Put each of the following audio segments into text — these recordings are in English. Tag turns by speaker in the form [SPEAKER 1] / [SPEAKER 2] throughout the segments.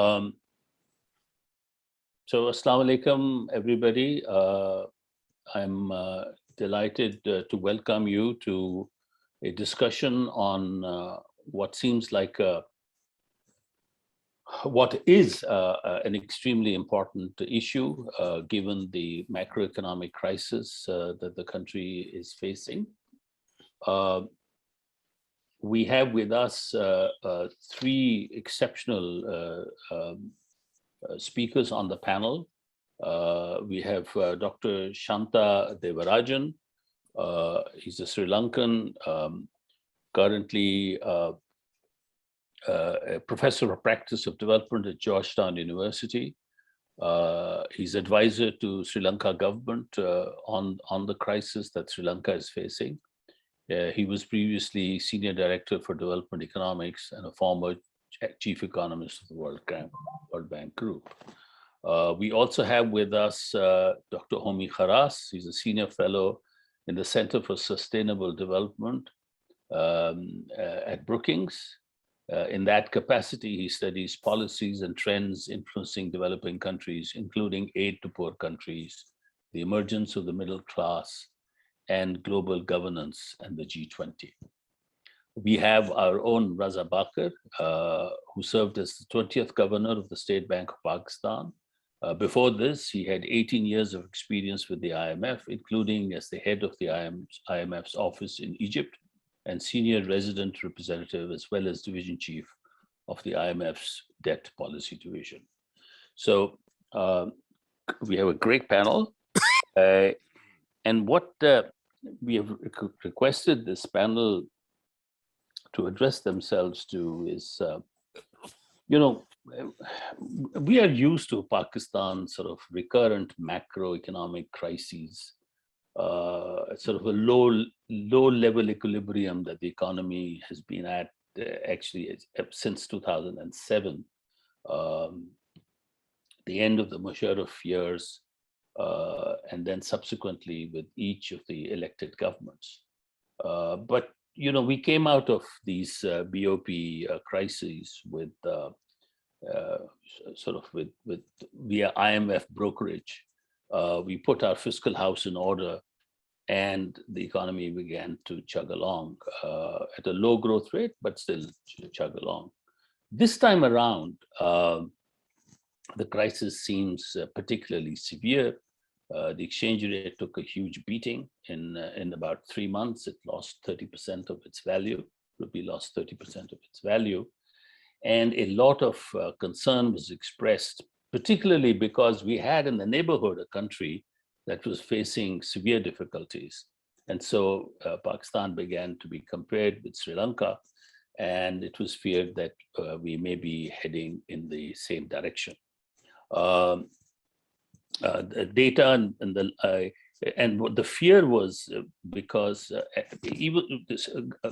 [SPEAKER 1] So Assalamu alaikum, everybody. I'm delighted to welcome you to a discussion on what seems like what is an extremely important issue given the macroeconomic crisis that the country is facing. We have with us three exceptional speakers on the panel. We have Dr. Shanta Devarajan. He's a Sri Lankan, currently a professor of practice of development at Georgetown University. He's advisor to Sri Lanka government on the crisis that Sri Lanka is facing. He was previously senior director for development economics and a former chief economist of the World Bank Group. We also have with us Dr. Homi Kharas. He's a senior fellow in the Center for Sustainable Development at Brookings. In that capacity, he studies policies and trends influencing developing countries, including aid to poor countries, the emergence of the middle class, and global governance and the G20. We have our own Reza Baqir, who served as the 20th governor of the State Bank of Pakistan. Before this, he had 18 years of experience with the IMF, including as the head of the IMF's office in Egypt and senior resident representative, as well as division chief of the IMF's debt policy division. So we have a great panel. And what we have requested this panel to address themselves to is, we are used to Pakistan's sort of recurrent macroeconomic crises, sort of a low-level equilibrium that the economy has been at actually since 2007, the end of the Musharraf years, and then subsequently with each of the elected governments. But we came out of these BOP crises with via IMF brokerage. We put our fiscal house in order, and the economy began to chug along at a low growth rate, but still chug along. This time around, the crisis seems particularly severe. The exchange rate took a huge beating in about 3 months. It lost 30% of its value. Rupee lost 30% of its value. And a lot of concern was expressed, particularly because we had in the neighborhood a country that was facing severe difficulties. And so Pakistan began to be compared with Sri Lanka, and it was feared that we may be heading in the same direction. The data and what the fear was because even the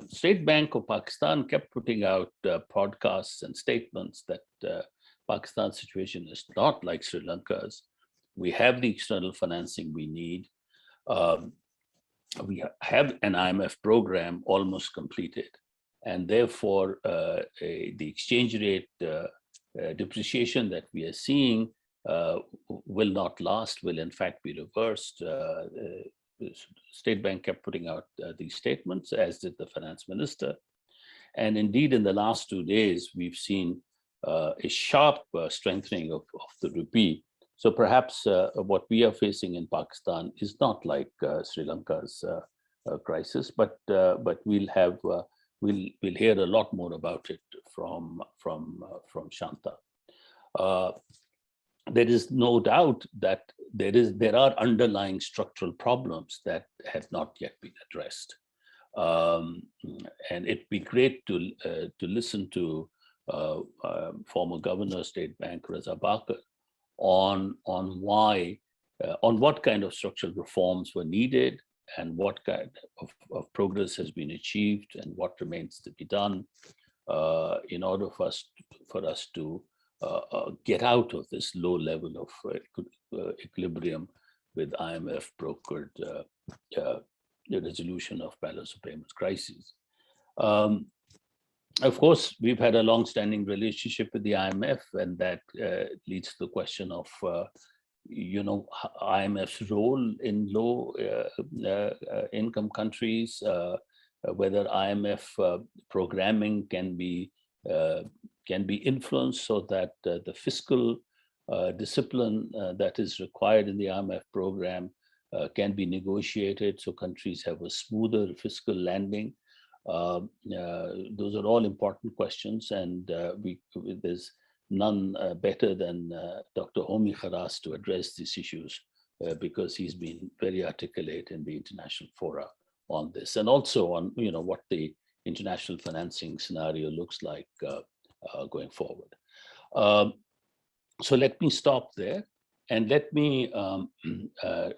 [SPEAKER 1] State Bank of Pakistan kept putting out podcasts and statements that Pakistan's situation is not like Sri Lanka's. We have the external financing we need. We have an IMF program almost completed, and therefore the exchange rate depreciation that we are seeing will not last, will in fact be reversed. The State Bank kept putting out these statements, as did the finance minister. And indeed, in the last 2 days, we've seen a sharp strengthening of the rupee. So perhaps what we are facing in Pakistan is not like Sri Lanka's crisis, but we'll hear a lot more about it from Shanta. There is no doubt that there are underlying structural problems that have not yet been addressed, and it'd be great to listen to former Governor State Bank Reza Baqir on what kind of structural reforms were needed and what kind of progress has been achieved and what remains to be done in order for us to get out of this low level of equilibrium with IMF brokered the resolution of balance of payments crises. Of course, we've had a long-standing relationship with the IMF, and that leads to the question of, IMF's role in low income countries, whether IMF programming can be influenced so that the fiscal discipline that is required in the IMF program can be negotiated so countries have a smoother fiscal landing. Those are all important questions, and there's none better than Dr. Homi Kharas to address these issues because he's been very articulate in the international fora on this, and also on what the international financing scenario looks like going forward. So let me stop there, and let me.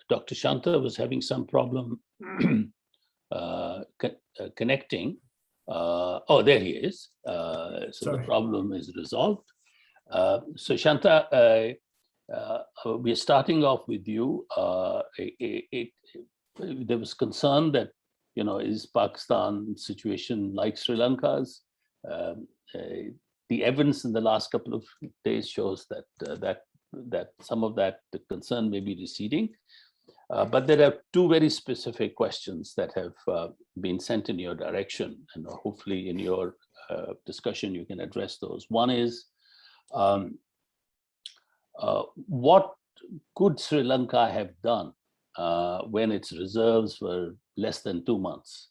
[SPEAKER 1] Dr. Shanta was having some problem. Connecting. Oh, there he is. So Sorry. The problem is resolved. So Shanta, we're starting off with you. There was concern that, is Pakistan situation like Sri Lanka's? The evidence in the last couple of days shows that some of that the concern may be receding. But there are two very specific questions that have been sent in your direction, and hopefully in your discussion you can address those. One is, what could Sri Lanka have done when its reserves were less than 2 months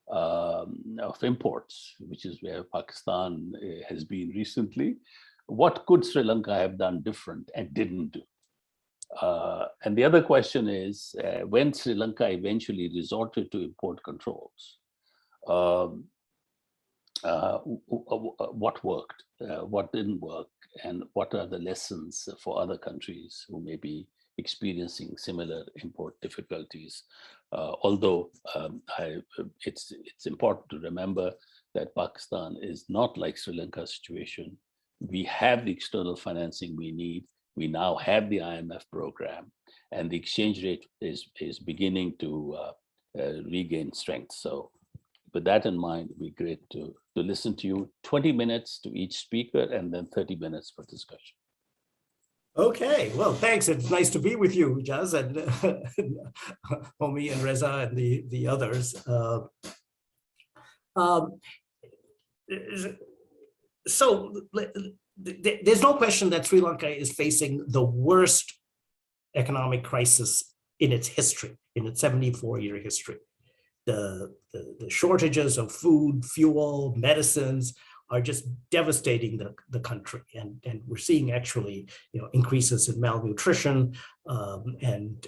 [SPEAKER 1] of imports, which is where Pakistan has been recently? What could Sri Lanka have done different and didn't do? And the other question is, when Sri Lanka eventually resorted to import controls, what worked, what didn't work, and what are the lessons for other countries who may be experiencing similar import difficulties? Although it's important to remember that Pakistan is not like Sri Lanka's situation. We have the external financing we need. We now have the IMF program, and the exchange rate is beginning to regain strength. So with that in mind, it'd be great to listen to you. 20 minutes to each speaker, and then 30 minutes for discussion.
[SPEAKER 2] Okay, well, thanks. It's nice to be with you, Jaz, and Homi and Reza and the others. So there's no question that Sri Lanka is facing the worst economic crisis in its history, in its 74-year history. The shortages of food, fuel, medicines are just devastating the country, and we're seeing actually increases in malnutrition and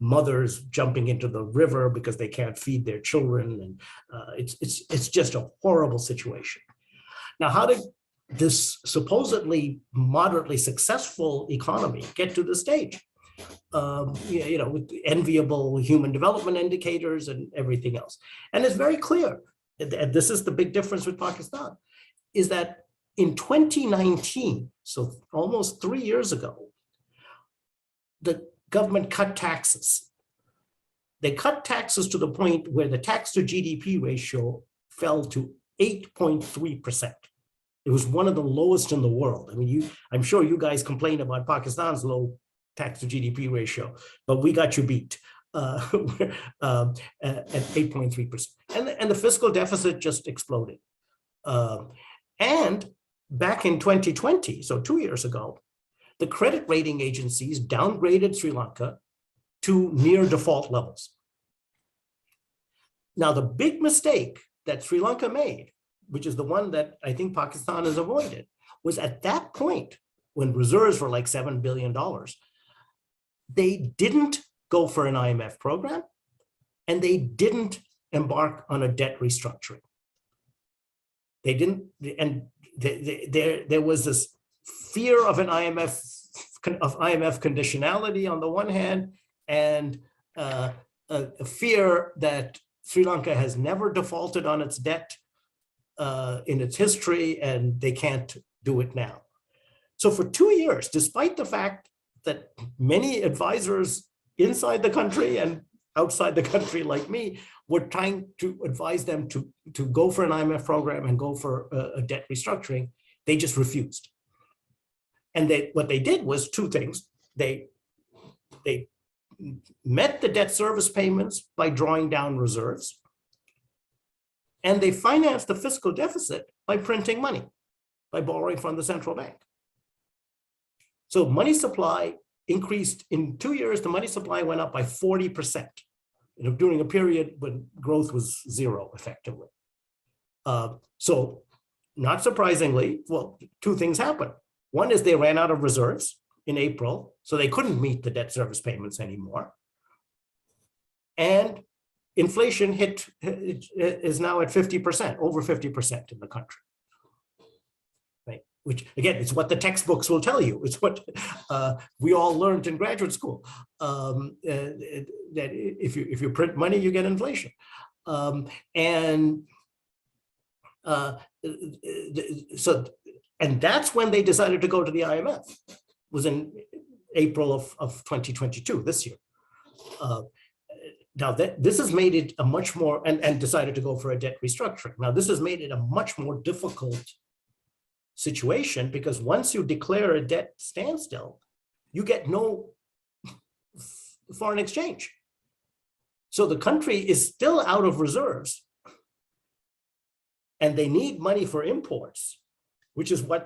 [SPEAKER 2] mothers jumping into the river because they can't feed their children, and it's just a horrible situation. Now, how did this supposedly moderately successful economy get to the stage? With enviable human development indicators and everything else. And it's very clear, and this is the big difference with Pakistan, is that in 2019, so almost 3 years ago, the government cut taxes. They cut taxes to the point where the tax to GDP ratio fell to 8.3%. It was one of the lowest in the world. I mean, I'm sure you guys complain about Pakistan's low tax to GDP ratio, but we got you beat at 8.3%. And the fiscal deficit just exploded. And back in 2020, so 2 years ago, the credit rating agencies downgraded Sri Lanka to near default levels. Now, the big mistake that Sri Lanka made, which is the one that I think Pakistan has avoided, was at that point, when reserves were like $7 billion, they didn't go for an IMF program, and they didn't embark on a debt restructuring. They didn't, and there was this fear of an IMF conditionality on the one hand, and a fear that Sri Lanka has never defaulted on its debt in its history, and they can't do it now. So for 2 years, despite the fact that many advisors inside the country and outside the country like me were trying to advise them to go for an IMF program and go for a debt restructuring. They just refused. And what they did was two things. They met the debt service payments by drawing down reserves, and they financed the fiscal deficit by printing money, by borrowing from the central bank. So money supply increased in 2 years. The money supply went up by 40%, during a period when growth was zero, effectively. So not surprisingly, well, two things happened. One is they ran out of reserves in April, so they couldn't meet the debt service payments anymore. And inflation is now at 50%, over 50% in the country. Right? Which, again, it's what the textbooks will tell you. It's what we all learned in graduate school, that if you print money, you get inflation. And that's when they decided to go to the IMF, was in April of 2022, this year. Now, this has made it a much more, and decided to go for a debt restructuring. Now, this has made it a much more difficult situation, because once you declare a debt standstill, you get no foreign exchange. So the country is still out of reserves, and they need money for imports, which is why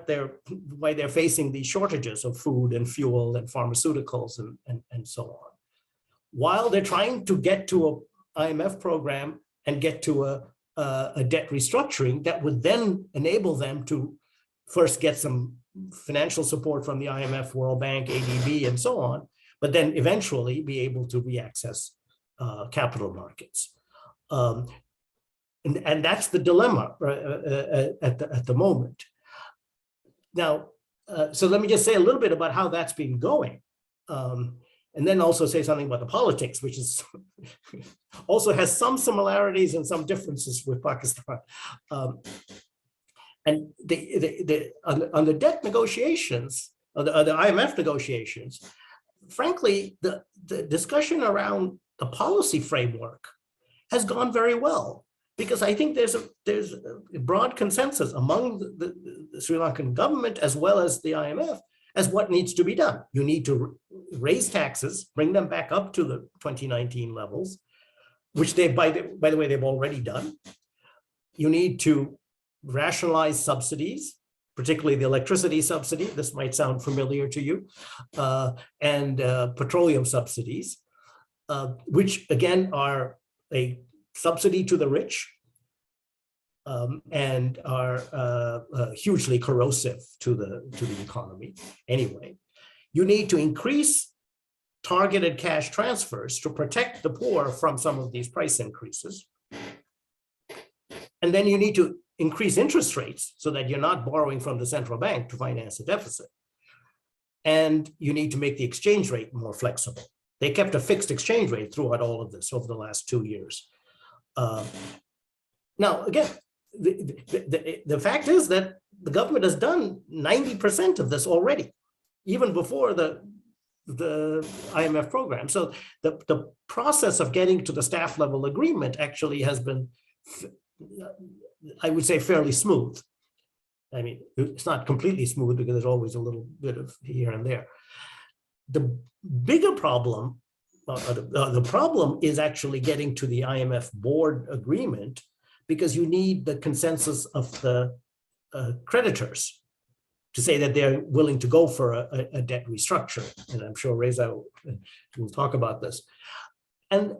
[SPEAKER 2] they're facing these shortages of food and fuel and pharmaceuticals and so on. While they're trying to get to an IMF program and get to a debt restructuring that would then enable them to first get some financial support from the IMF, World Bank, ADB, and so on, but then eventually be able to reaccess capital markets. And that's the dilemma at the moment. Now, so let me just say a little bit about how that's been going. And then also say something about the politics, which is also has some similarities and some differences with Pakistan. And on the debt negotiations, or the IMF negotiations, frankly, the discussion around the policy framework has gone very well, because I think there's a broad consensus among the Sri Lankan government as well as the IMF as what needs to be done. You need to raise taxes, bring them back up to the 2019 levels, which they, by the way, they've already done. You need to rationalize subsidies, particularly the electricity subsidy. This might sound familiar to you, and petroleum subsidies, which again are a subsidy to the rich, and are hugely corrosive to the economy. Anyway, you need to increase targeted cash transfers to protect the poor from some of these price increases. And then you need to increase interest rates so that you're not borrowing from the central bank to finance a deficit. And you need to make the exchange rate more flexible. They kept a fixed exchange rate throughout all of this over the last 2 years. Now, again, the fact is that the government has done 90% of this already, even before the IMF program. So the process of getting to the staff level agreement actually has been, I would say, fairly smooth. I mean, it's not completely smooth because there's always a little bit of here and there. The bigger problem, the problem is actually getting to the IMF board agreement, because you need the consensus of the creditors to say that they're willing to go for a debt restructure. And I'm sure Reza will talk about this. And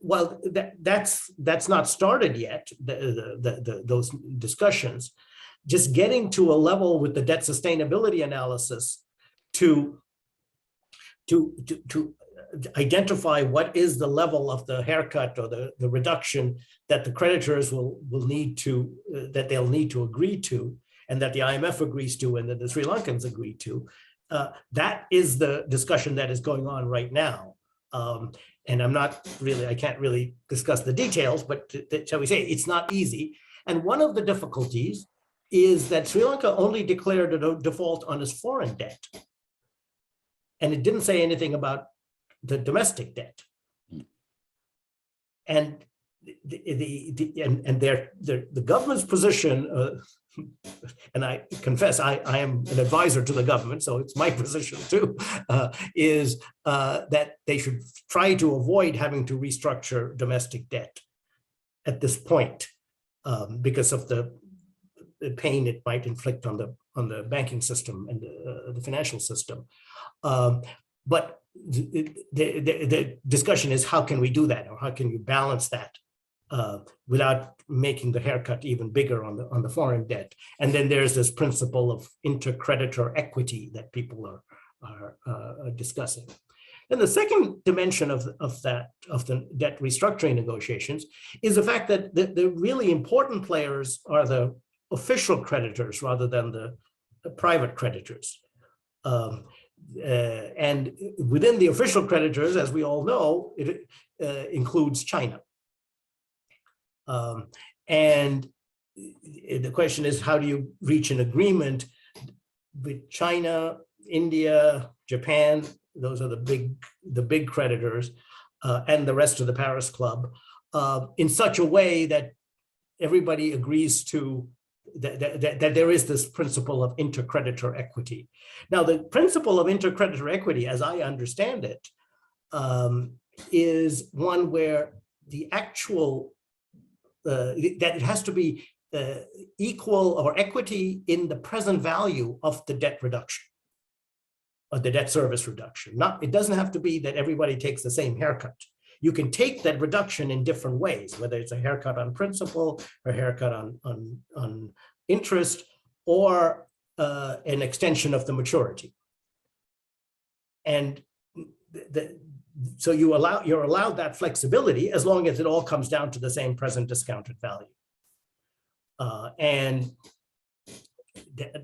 [SPEAKER 2] while that's not started yet, those discussions, just getting to a level with the debt sustainability analysis to identify what is the level of the haircut or the reduction that the creditors will need to, that they'll need to agree to, and that the IMF agrees to, and that the Sri Lankans agree to. That is the discussion that is going on right now. And I can't really discuss the details, but shall we say, it's not easy. And one of the difficulties is that Sri Lanka only declared a default on its foreign debt. And it didn't say anything about the domestic debt. And the government's position, and I confess I am an advisor to the government, so it's my position too, is that they should try to avoid having to restructure domestic debt at this point because of the pain it might inflict on the banking system and the financial system. But the discussion is, how can we do that, or how can you balance that without making the haircut even bigger on the foreign debt? And then there's this principle of inter-creditor equity that people are discussing. And the second dimension of the debt restructuring negotiations is the fact that the really important players are the official creditors rather than the private creditors. And within the official creditors, as we all know, it includes China. And the question is, how do you reach an agreement with China, India, Japan? Those are the big creditors, and the rest of the Paris Club, in such a way that everybody agrees to that there is this principle of inter-creditor equity. Now, the principle of inter-creditor equity, as I understand it, is one where the actual that it has to be equal or equity in the present value of the debt reduction, or the debt service reduction. It doesn't have to be that everybody takes the same haircut. You can take that reduction in different ways, whether it's a haircut on principal, or a haircut on interest, or an extension of the maturity. And so you're allowed that flexibility as long as it all comes down to the same present discounted value. And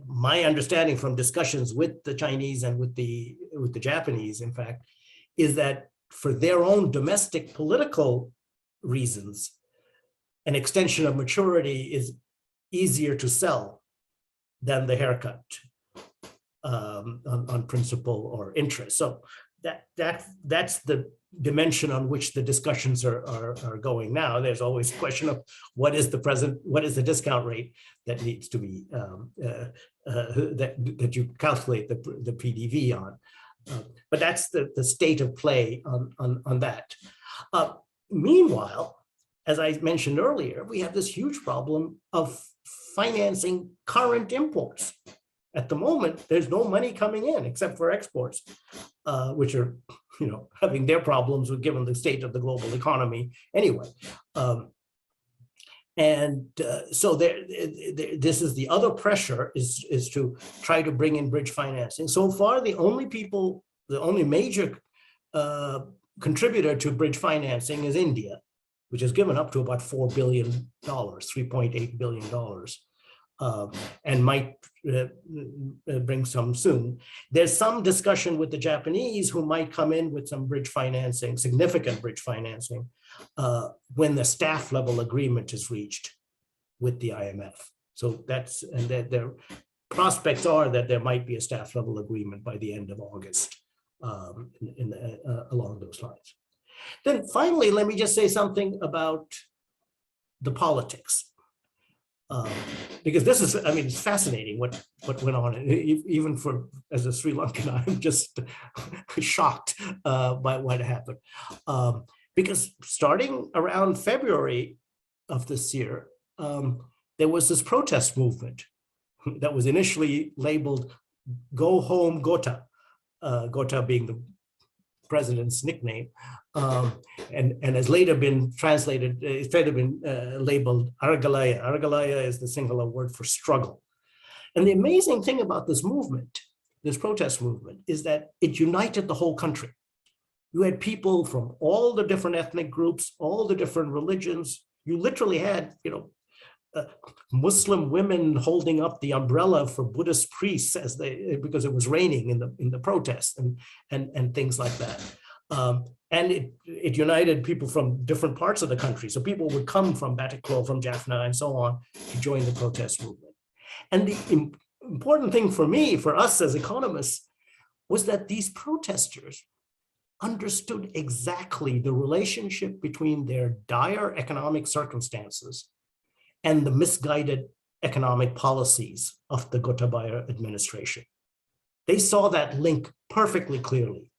[SPEAKER 2] my understanding from discussions with the Chinese and with the Japanese, in fact, is that for their own domestic political reasons, an extension of maturity is easier to sell than the haircut on principal or interest. So that's the dimension on which the discussions are going now. There's always a question of what is the discount rate that needs to be that you calculate the PDV on. But that's the state of play on that. Meanwhile, as I mentioned earlier, we have this huge problem of financing current imports. At the moment, there's no money coming in except for exports, which are, having their problems with given the state of the global economy anyway. So this is the other pressure is to try to bring in bridge financing. So far, the only major contributor to bridge financing is India, which has given up to about $4 billion, $3.8 billion, and might bring some soon. There's some discussion with the Japanese, who might come in with some bridge financing, significant bridge financing, when the staff level agreement is reached with the IMF. So their prospects are that there might be a staff level agreement by the end of August along those lines. Then finally, let me just say something about the politics. Because this is, it's fascinating what went on. Even as a Sri Lankan, I'm just shocked by what happened. Because starting around February of this year, there was this protest movement that was initially labeled "Go Home Gota," Gota being the president's nickname, and has later been translated, it's later been labeled Aragalaya. Aragalaya is the singular word for struggle. And the amazing thing about this movement, this protest movement, is that it united the whole country. You had people from all the different ethnic groups, all the different religions. You literally had, Muslim women holding up the umbrella for Buddhist priests because it was raining in the protest and things like that. And it united people from different parts of the country. So people would come from Batikro, from Jaffna, and so on to join the protest movement. And the important thing for us as economists, was that these protesters understood exactly the relationship between their dire economic circumstances and the misguided economic policies of the Gotabaya administration. They saw that link perfectly clearly.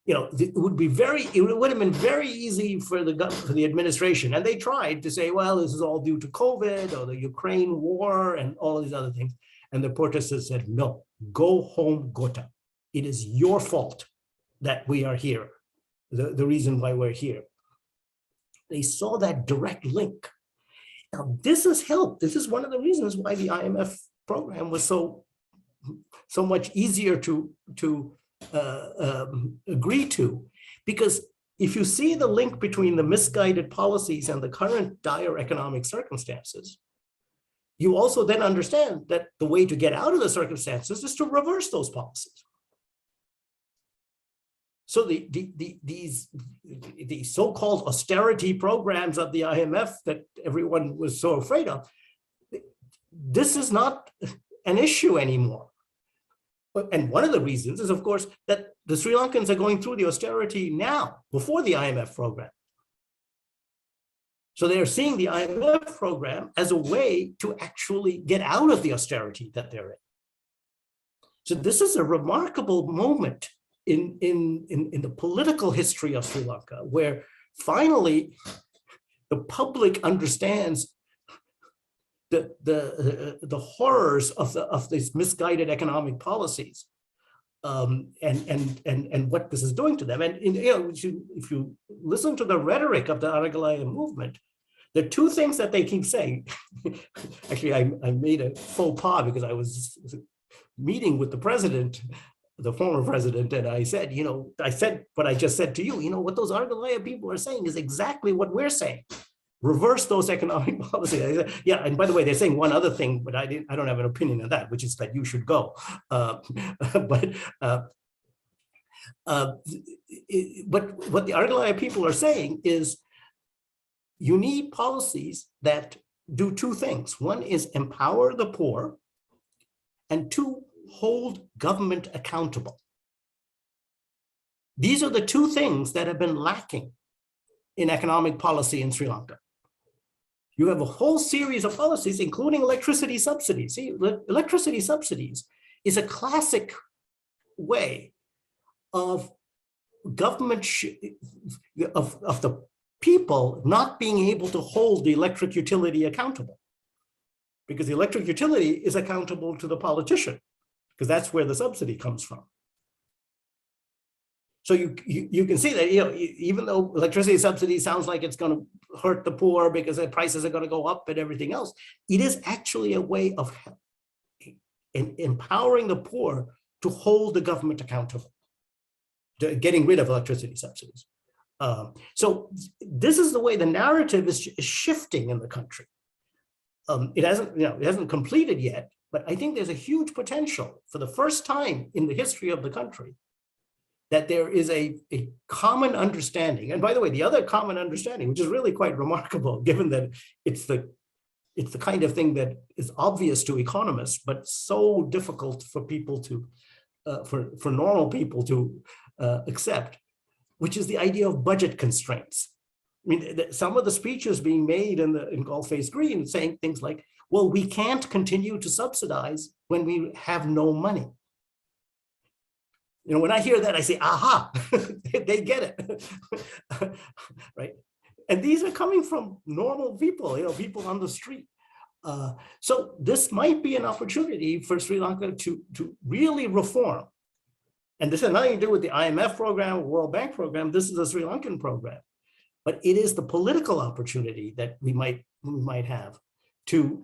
[SPEAKER 2] It would have been very easy for the administration, and they tried to say, well, this is all due to COVID or the Ukraine war and all of these other things. And the protesters said, no, go home, Gota. It is your fault that we are here, the reason why we're here. They saw that direct link. Now, this has helped. This is one of the reasons why the IMF program was so much easier to agree to, because if you see the link between the misguided policies and the current dire economic circumstances, you also then understand that the way to get out of the circumstances is to reverse those policies. So these so-called austerity programs of the IMF that everyone was so afraid of, this is not an issue anymore. And one of the reasons is, of course, that the Sri Lankans are going through the austerity now, before the IMF program. So they're seeing the IMF program as a way to actually get out of the austerity that they're in. So this is a remarkable moment in the political history of Sri Lanka, where finally the public understands the horrors of these misguided economic policies, and what this is doing to them. And if you listen to the rhetoric of the Aragalaya movement, there are two things that they keep saying. Actually, I made a faux pas because I was meeting with the president, the former president, and I said, I said what I just said to you. What those Aragalaya people are saying is exactly what we're saying. Reverse those economic policies. I said, yeah, and by the way, they're saying one other thing, but I don't have an opinion on that, which is that you should go. But what the Aragalaya people are saying is, you need policies that do two things. One is empower the poor, and two, hold government accountable. These are the two things that have been lacking in economic policy in Sri Lanka. You have a whole series of policies, including electricity subsidies. See, electricity subsidies is a classic way of government, of the people not being able to hold the electric utility accountable, because the electric utility is accountable to the politician, because that's where the subsidy comes from. So you can see that, even though electricity subsidy sounds like it's going to hurt the poor because the prices are going to go up and everything else, it is actually a way of empowering the poor to hold the government accountable, to getting rid of electricity subsidies. So this is the way the narrative is shifting in the country. It hasn't completed yet, but I think there's a huge potential for the first time in the history of the country that there is a common understanding. And by the way, the other common understanding, which is really quite remarkable, given that it's the kind of thing that is obvious to economists, but so difficult for people to, for normal people to accept, which is the idea of budget constraints. I mean, some of the speeches being made in Gulf-Face Green saying things like, well, we can't continue to subsidize when we have no money. When I hear that, I say, aha, they get it, right? And these are coming from normal people, people on the street. So this might be an opportunity for Sri Lanka to really reform. And this has nothing to do with the IMF program or World Bank program. This is a Sri Lankan program. But it is the political opportunity that we might have to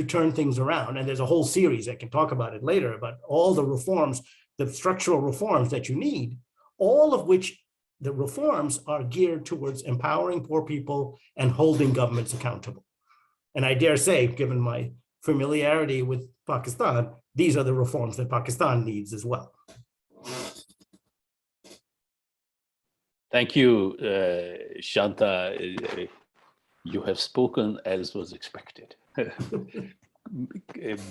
[SPEAKER 2] turn things around. And there's a whole series, I can talk about it later, about all the reforms, the structural reforms that you need, all of which the reforms are geared towards empowering poor people and holding governments accountable. And I dare say, given my familiarity with Pakistan, these are the reforms that Pakistan needs as well.
[SPEAKER 1] Thank you, Shanta. You have spoken as was expected.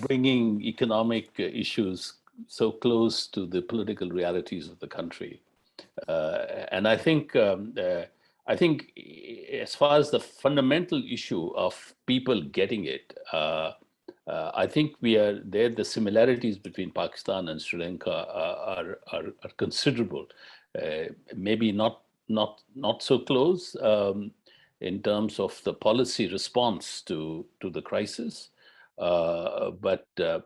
[SPEAKER 1] Bringing economic issues so close to the political realities of the country And I think as far as the fundamental issue of people getting it, I think we are there. The similarities between Pakistan and Sri Lanka are considerable. Maybe not so close in terms of the policy response to the crisis, but the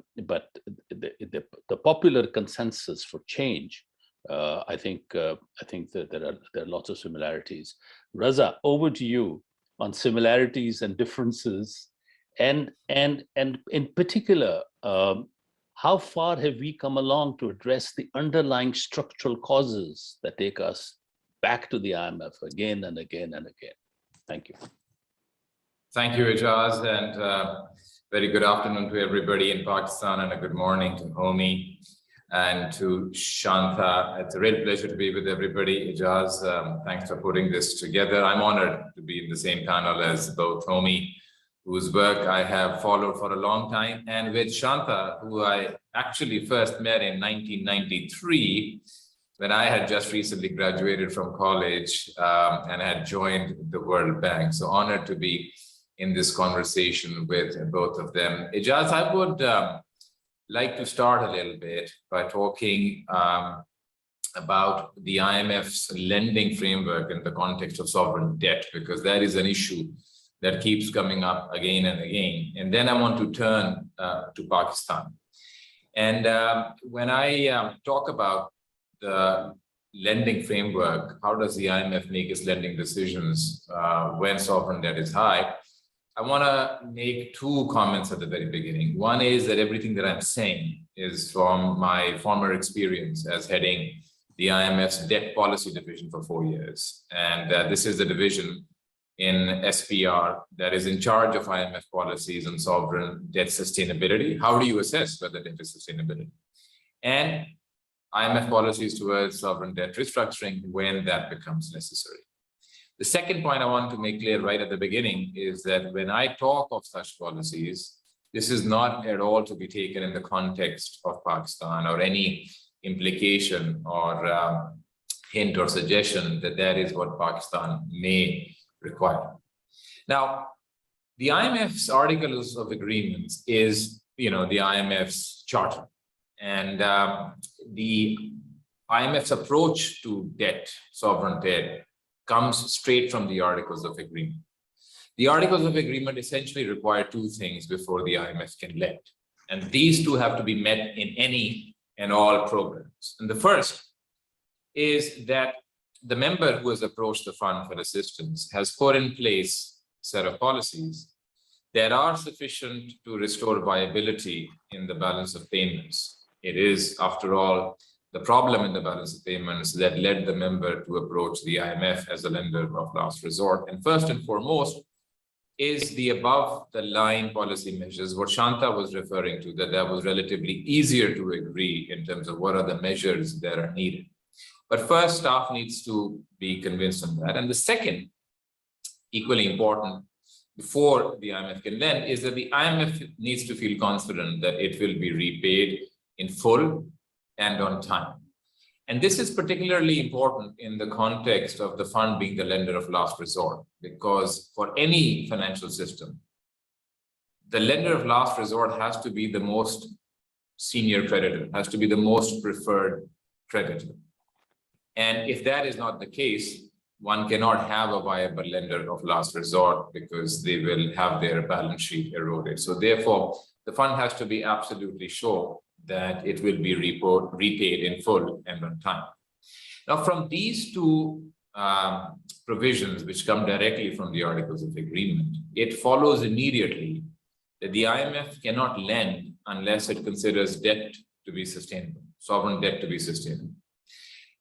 [SPEAKER 1] popular consensus for change. I think that there are lots of similarities. Reza, over to you on similarities and differences, and in particular, how far have we come along to address the underlying structural causes that take us back to the IMF again and again and again? Thank you.
[SPEAKER 3] Thank you, Ijaz, and very good afternoon to everybody in Pakistan, and a good morning to Homi and to Shanta. It's a real pleasure to be with everybody. Ijaz, thanks for putting this together. I'm honored to be in the same panel as both Homi, whose work I have followed for a long time, and with Shanta, who I actually first met in 1993, when I had just recently graduated from college and had joined the World Bank. So honored to be in this conversation with both of them. Ijaz, I would like to start a little bit by talking about the IMF's lending framework in the context of sovereign debt, because that is an issue that keeps coming up again and again. And then I want to turn to Pakistan. And when I talk about the lending framework, how does the IMF make its lending decisions when sovereign debt is high? I want to make two comments at the very beginning. One is that everything that I'm saying is from my former experience as heading the IMF's debt policy division for 4 years. And this is the division in SPR that is in charge of IMF policies on sovereign debt sustainability. How do you assess whether debt is sustainability? And IMF policies towards sovereign debt restructuring when that becomes necessary. The second point I want to make clear right at the beginning is that when I talk of such policies, this is not at all to be taken in the context of Pakistan or any implication or hint or suggestion that that is what Pakistan may require. Now, the IMF's Articles of Agreements is, the IMF's charter. And the IMF's approach to debt, sovereign debt, comes straight from the Articles of Agreement. The Articles of Agreement essentially require two things before the IMF can lend. And these two have to be met in any and all programs. And the first is that the member who has approached the fund for assistance has put in place a set of policies that are sufficient to restore viability in the balance of payments. It is, after all, the problem in the balance of payments that led the member to approach the IMF as a lender of last resort. And first and foremost is the above the line policy measures, what Shanta was referring to, that was relatively easier to agree in terms of what are the measures that are needed. But first, staff needs to be convinced on that. And the second, equally important, before the IMF can lend, is that the IMF needs to feel confident that it will be repaid in full and on time. And this is particularly important in the context of the fund being the lender of last resort, because for any financial system, the lender of last resort has to be the most senior creditor, has to be the most preferred creditor. And if that is not the case, one cannot have a viable lender of last resort because they will have their balance sheet eroded. So therefore, the fund has to be absolutely sure that it will be repaid in full and on time. Now, from these two provisions, which come directly from the Articles of Agreement, it follows immediately that the IMF cannot lend unless it considers debt to be sustainable, sovereign debt to be sustainable.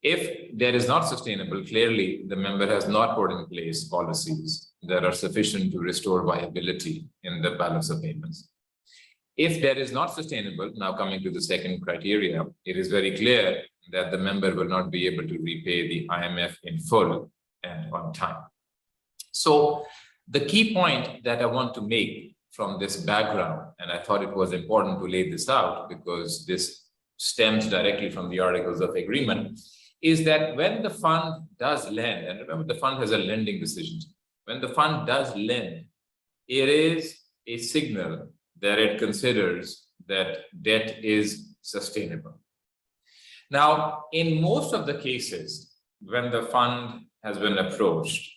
[SPEAKER 3] If debt is not sustainable, clearly the member has not put in place policies that are sufficient to restore viability in the balance of payments. If debt is not sustainable, now coming to the second criteria, it is very clear that the member will not be able to repay the IMF in full and on time. So the key point that I want to make from this background, and I thought it was important to lay this out because this stems directly from the Articles of Agreement, is that when the fund does lend, and remember the fund has a lending decision, when the fund does lend, it is a signal that it considers that debt is sustainable. Now, in most of the cases, when the fund has been approached,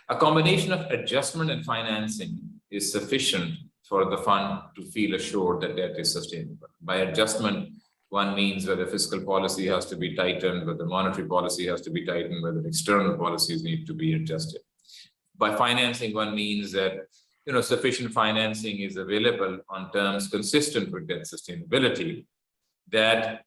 [SPEAKER 3] a combination of adjustment and financing is sufficient for the fund to feel assured that debt is sustainable. By adjustment, one means whether fiscal policy has to be tightened, whether monetary policy has to be tightened, whether external policies need to be adjusted. By financing, one means that sufficient financing is available on terms consistent with debt sustainability, that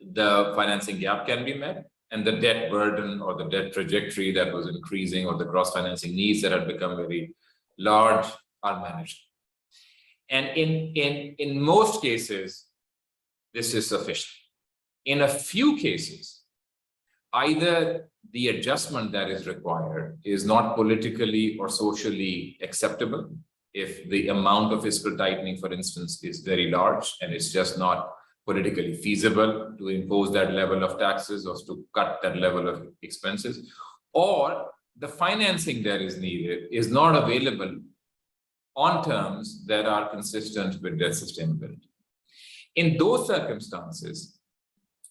[SPEAKER 3] the financing gap can be met, and the debt burden or the debt trajectory that was increasing or the cross-financing needs that had become very large are managed. And in most cases, this is sufficient. In a few cases, either the adjustment that is required is not politically or socially acceptable. If the amount of fiscal tightening, for instance, is very large and it's just not politically feasible to impose that level of taxes or to cut that level of expenses, or the financing that is needed is not available on terms that are consistent with debt sustainability. In those circumstances,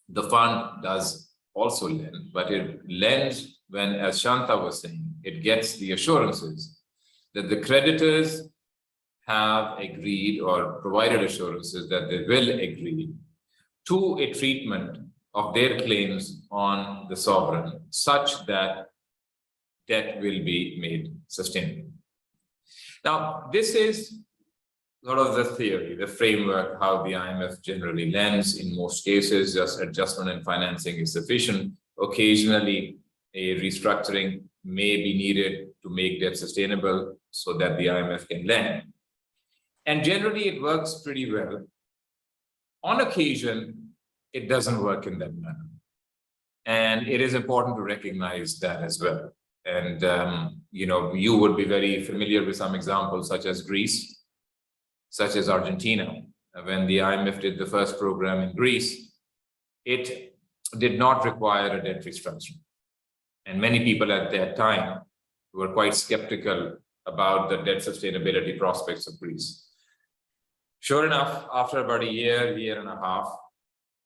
[SPEAKER 3] the fund does also lend, but it lends when, as Shanta was saying, it gets the assurances that the creditors have agreed or provided assurances that they will agree to a treatment of their claims on the sovereign such that debt will be made sustainable. Now, this is sort of the theory, the framework, how the IMF generally lends. In most cases, just adjustment and financing is sufficient. Occasionally, a restructuring may be needed to make debt sustainable so that the IMF can lend. And generally, it works pretty well. On occasion, it doesn't work in that manner. And it is important to recognize that as well. And, you would be very familiar with some examples such as Greece, such as Argentina. When the IMF did the first program in Greece, it did not require a debt restructuring. And many people at that time were quite skeptical about the debt sustainability prospects of Greece. Sure enough, after about a year and a half,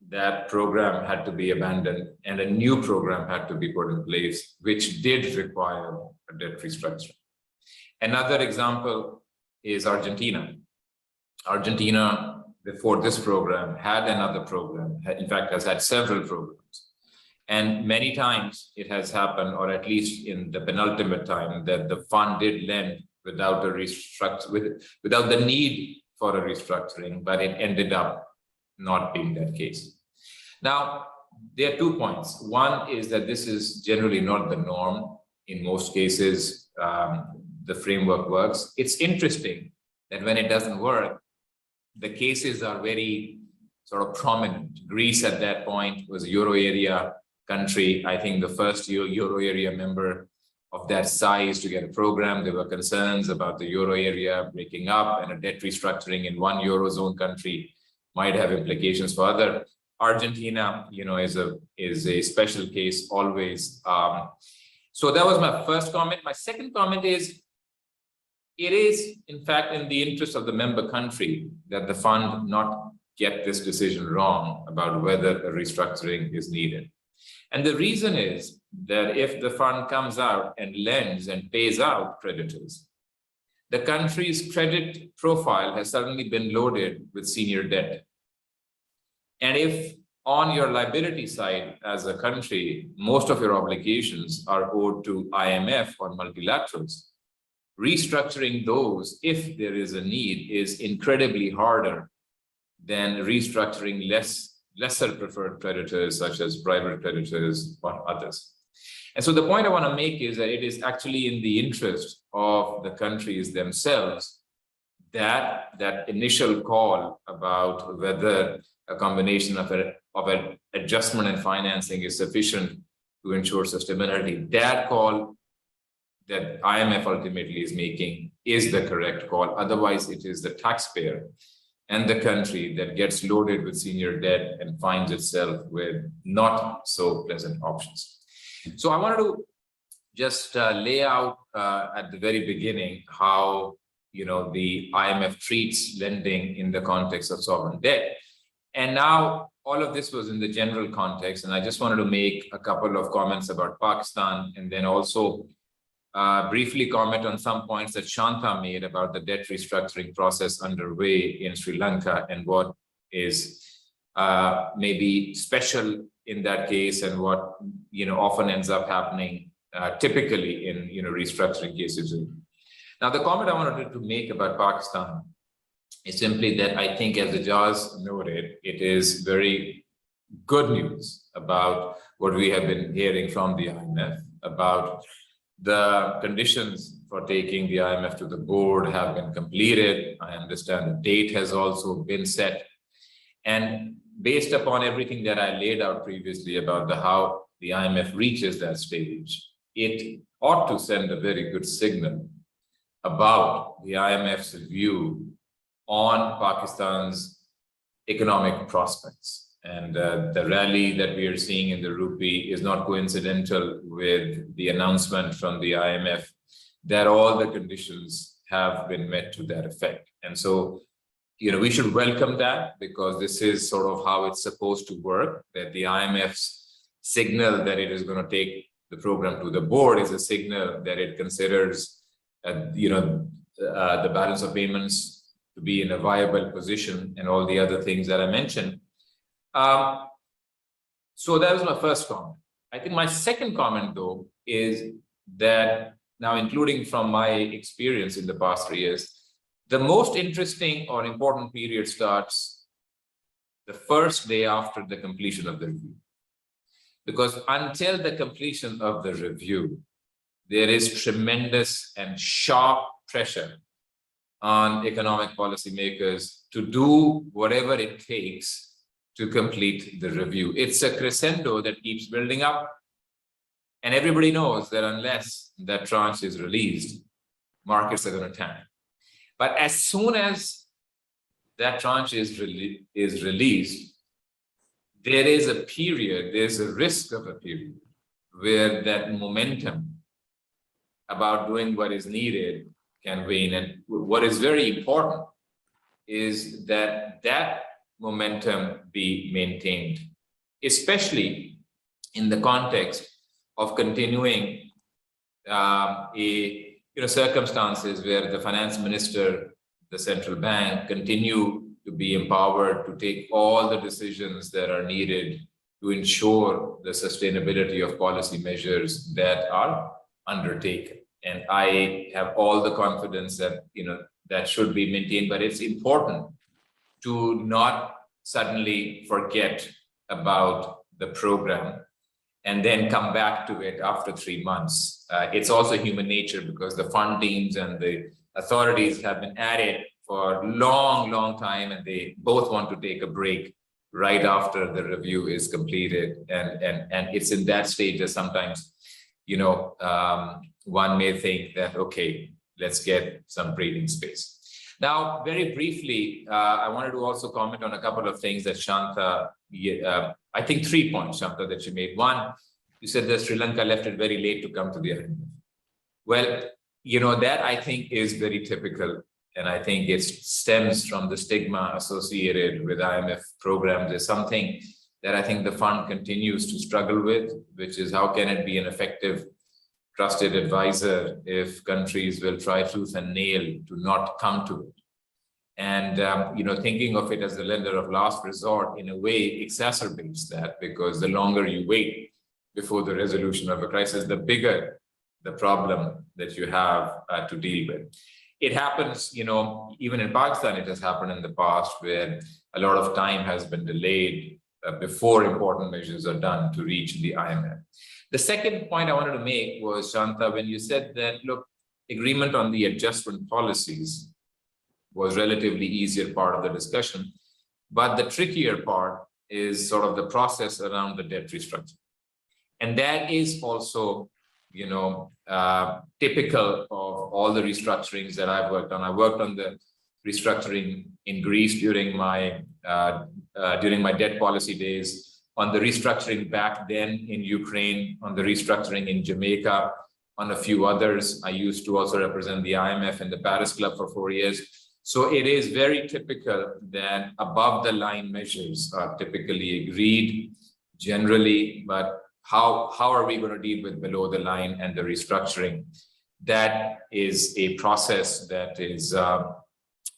[SPEAKER 3] that program had to be abandoned and a new program had to be put in place, which did require a debt restructuring. Another example is Argentina. Argentina, before this program, had another program, in fact, has had several programs. And many times it has happened, or at least in the penultimate time, that the fund did lend without a without the need for a restructuring, but it ended up not being that case. Now, there are 2 points. One is that this is generally not the norm. In most cases, the framework works. It's interesting that when it doesn't work, the cases are very sort of prominent. Greece at that point was a Euro area country. I think the first Euro area member of that size to get a program. There were concerns about the Euro area breaking up, and a debt restructuring in one Eurozone country might have implications for other. Argentina, is a special case always. So that was my first comment. My second comment is, it is, in fact, in the interest of the member country that the fund not get this decision wrong about whether a restructuring is needed. And the reason is that if the fund comes out and lends and pays out creditors, the country's credit profile has suddenly been loaded with senior debt. And if on your liability side as a country, most of your obligations are owed to IMF or multilaterals, restructuring those, if there is a need, is incredibly harder than restructuring lesser preferred creditors such as private creditors or others. And so the point I want to make is that it is actually in the interest of the countries themselves that that initial call about whether a combination of an adjustment and financing is sufficient to ensure sustainability, that call that IMF ultimately is making is the correct call. Otherwise, it is the taxpayer and the country that gets loaded with senior debt and finds itself with not so pleasant options. So I wanted to just lay out at the very beginning how the IMF treats lending in the context of sovereign debt. And now all of this was in the general context, and I just wanted to make a couple of comments about Pakistan, and then also briefly comment on some points that Shanta made about the debt restructuring process underway in Sri Lanka and what is maybe special in that case and what often ends up happening typically in restructuring cases. Now, the comment I wanted to make about Pakistan is simply that I think, as Ejaz noted, it is very good news about what we have been hearing from the IMF about the conditions for taking the IMF to the board have been completed. I understand the date has also been set. And based upon everything that I laid out previously about how the IMF reaches that stage, it ought to send a very good signal about the IMF's view on Pakistan's economic prospects. And the rally that we are seeing in the rupee is not coincidental with the announcement from the IMF that all the conditions have been met to that effect. And so, we should welcome that, because this is sort of how it's supposed to work, that the IMF's signal that it is going to take the program to the board is a signal that it considers the balance of payments to be in a viable position and all the other things that I mentioned. So that was my first comment. I think my second comment, though, is that now, including from my experience in the past 3 years, the most interesting or important period starts the first day after the completion of the review. Because until the completion of the review, there is tremendous and sharp pressure on economic policymakers to do whatever it takes to complete the review. It's a crescendo that keeps building up. And everybody knows that unless that tranche is released, markets are going to tank. But as soon as that tranche is released, there is a period, there's a risk of a period where that momentum about doing what is needed can wane. And what is very important is that that momentum be maintained, especially in the context of continuing circumstances where the finance minister, the central bank continue to be empowered to take all the decisions that are needed to ensure the sustainability of policy measures that are undertaken. And I have all the confidence that that should be maintained, but it's important to not suddenly forget about the program and then come back to it after 3 months. It's also human nature, because the fund teams and the authorities have been at it for a long time, and they both want to take a break right after the review is completed. And it's in that stage that sometimes, one may think that, okay, let's get some breathing space. Now, very briefly, I wanted to also comment on a couple of things that Shanta, I think 3 points, Shanta, that you made. One, you said that Sri Lanka left it very late to come to the IMF. Well, that I think is very typical. And I think it stems from the stigma associated with IMF programs. There's something that I think the fund continues to struggle with, which is how can it be an effective, trusted advisor if countries will try tooth and nail to not come to it. And, thinking of it as the lender of last resort in a way exacerbates that, because the longer you wait before the resolution of a crisis, the bigger the problem that you have to deal with. It happens, even in Pakistan, it has happened in the past where a lot of time has been delayed before important measures are done to reach the IMF. The second point I wanted to make was, Shanta, when you said that, look, agreement on the adjustment policies was relatively easier part of the discussion, but the trickier part is sort of the process around the debt restructuring. And that is also, typical of all the restructurings that I've worked on. I worked on the restructuring in Greece during my debt policy days, on the restructuring back then in Ukraine, on the restructuring in Jamaica, on a few others. I used to also represent the IMF and the Paris Club for 4 years. So it is very typical that above the line measures are typically agreed generally, but how are we going to deal with below the line and the restructuring? That is a process that is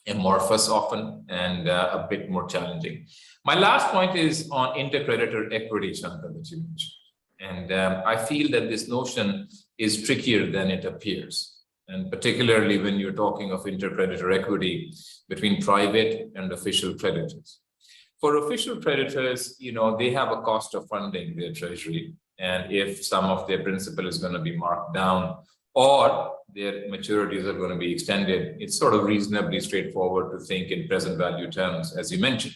[SPEAKER 3] amorphous often and a bit more challenging. My last point is on inter-creditor equity, Shanta, that you mentioned. And I feel that this notion is trickier than it appears. And particularly when you're talking of inter-creditor equity between private and official creditors. For official creditors, they have a cost of funding their treasury. And if some of their principal is going to be marked down or their maturities are going to be extended, it's sort of reasonably straightforward to think in present value terms, as you mentioned.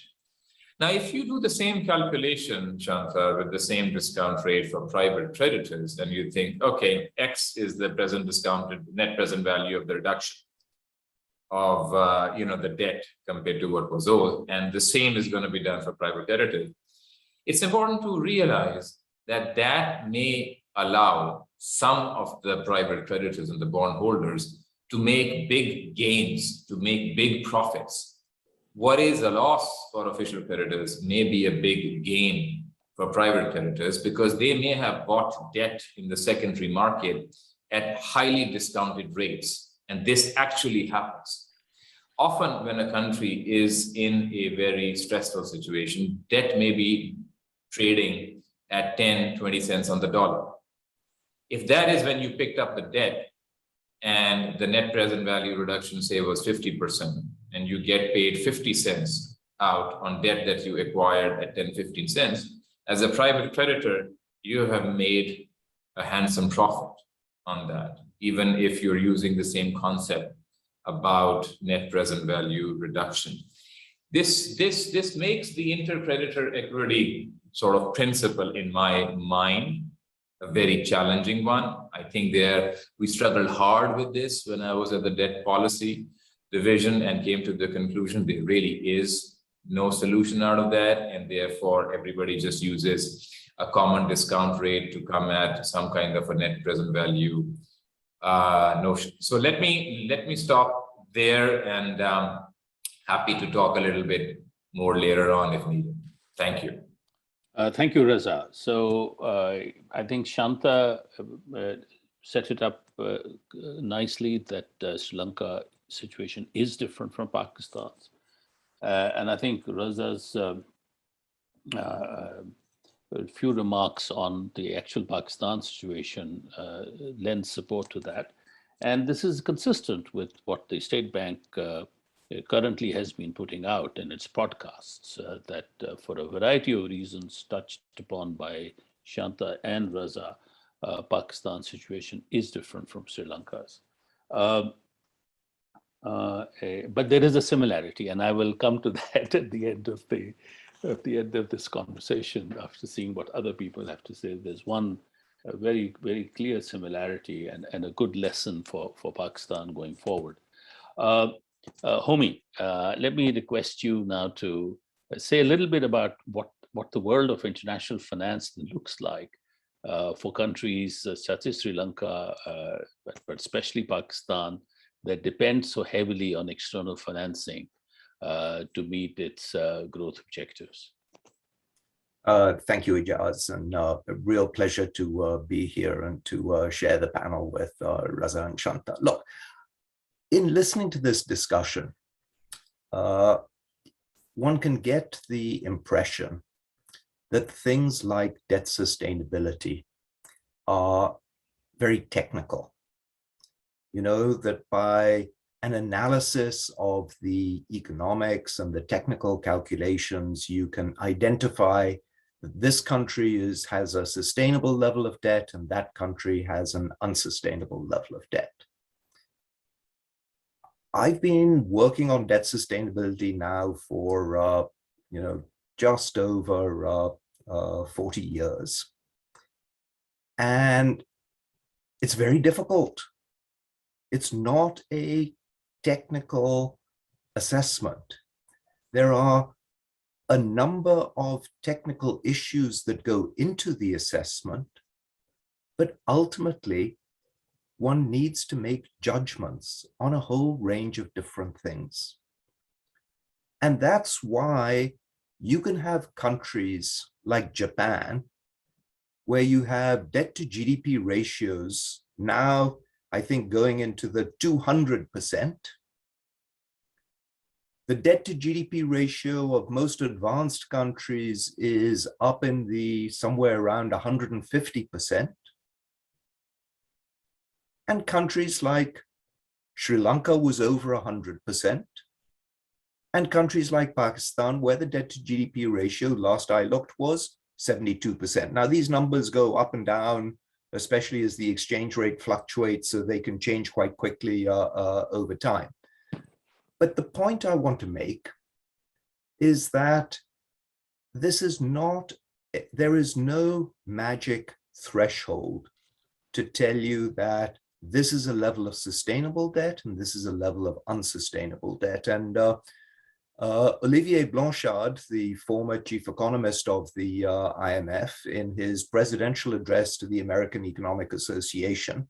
[SPEAKER 3] Now, if you do the same calculation, Shanta, with the same discount rate for private creditors, then you think, okay, X is the present discounted net present value of the reduction of the debt compared to what was owed, and the same is going to be done for private creditors. It's important to realize that that may allow some of the private creditors and the bondholders to make big gains, to make big profits. What is a loss for official creditors may be a big gain for private creditors because they may have bought debt in the secondary market at highly discounted rates. And this actually happens. Often when a country is in a very stressful situation, debt may be trading at 10, 20 cents on the dollar. If that is when you picked up the debt and the net present value reduction, say, was 50%, and you get paid 50 cents out on debt that you acquired at 10, 15 cents, as a private creditor, you have made a handsome profit on that, even if you're using the same concept about net present value reduction. This makes the inter-creditor equity sort of principle in my mind a very challenging one. I think we struggled hard with this when I was at the debt policy division and came to the conclusion there really is no solution out of that, and therefore everybody just uses a common discount rate to come at some kind of a net present value notion. So let me stop there, and happy to talk a little bit more later on if needed. Thank you.
[SPEAKER 1] Thank you, Reza. So I think Shanta set it up nicely that Sri Lanka situation is different from Pakistan's. And I think Reza's few remarks on the actual Pakistan situation lend support to that. And this is consistent with what the State Bank currently has been putting out in its podcasts, that for a variety of reasons touched upon by Shanta and Reza, Pakistan's situation is different from Sri Lanka's. But there is a similarity, and I will come to that at the end of this conversation after seeing what other people have to say. There's one very, very clear similarity and a good lesson for Pakistan going forward. Homi, let me request you now to say a little bit about what the world of international finance looks like for countries such as Sri Lanka, but especially Pakistan, that depends so heavily on external financing to meet its growth objectives.
[SPEAKER 4] Thank you, Ijaz, and a real pleasure to be here and to share the panel with Reza and Shanta. Look, in listening to this discussion, one can get the impression that things like debt sustainability are very technical. You know, that by an analysis of the economics and the technical calculations, you can identify that this country has a sustainable level of debt and that country has an unsustainable level of debt. I've been working on debt sustainability now for, just over 40 years. And it's very difficult. It's not a technical assessment. There are a number of technical issues that go into the assessment, but ultimately one needs to make judgments on a whole range of different things. And that's why you can have countries like Japan, where you have debt to GDP ratios now, I think, going into the 200%. The debt to GDP ratio of most advanced countries is up in the somewhere around 150%. And countries like Sri Lanka was over 100%. And countries like Pakistan, where the debt to GDP ratio, last I looked, was 72%. Now, these numbers go up and down, especially as the exchange rate fluctuates, so they can change quite quickly over time. But the point I want to make is that this is not, there is no magic threshold to tell you that this is a level of sustainable debt and this is a level of unsustainable debt. And Olivier Blanchard, the former chief economist of the IMF, in his presidential address to the American Economic Association,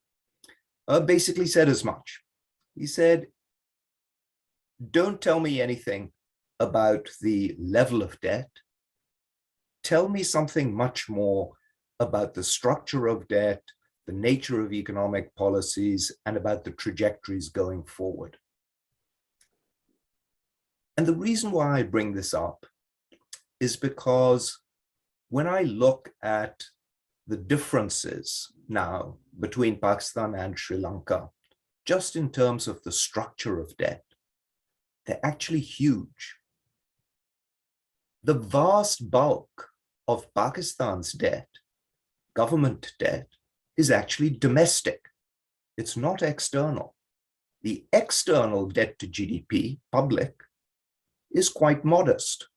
[SPEAKER 4] basically said as much. He said, don't tell me anything about the level of debt. Tell me something much more about the structure of debt, the nature of economic policies, and about the trajectories going forward. And the reason why I bring this up is because when I look at the differences now between Pakistan and Sri Lanka, just in terms of the structure of debt, they're actually huge. The vast bulk of Pakistan's debt, government debt, is actually domestic. It's not external. The external debt to GDP, public, is quite modest.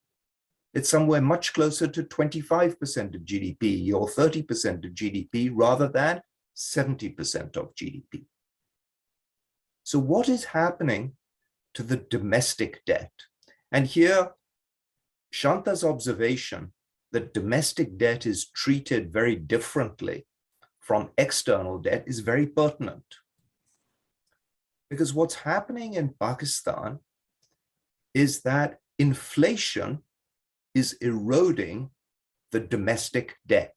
[SPEAKER 4] It's somewhere much closer to 25% of GDP or 30% of GDP rather than 70% of GDP. So what is happening to the domestic debt? And here, Shanta's observation that domestic debt is treated very differently from external debt is very pertinent. Because what's happening in Pakistan is that inflation is eroding the domestic debt.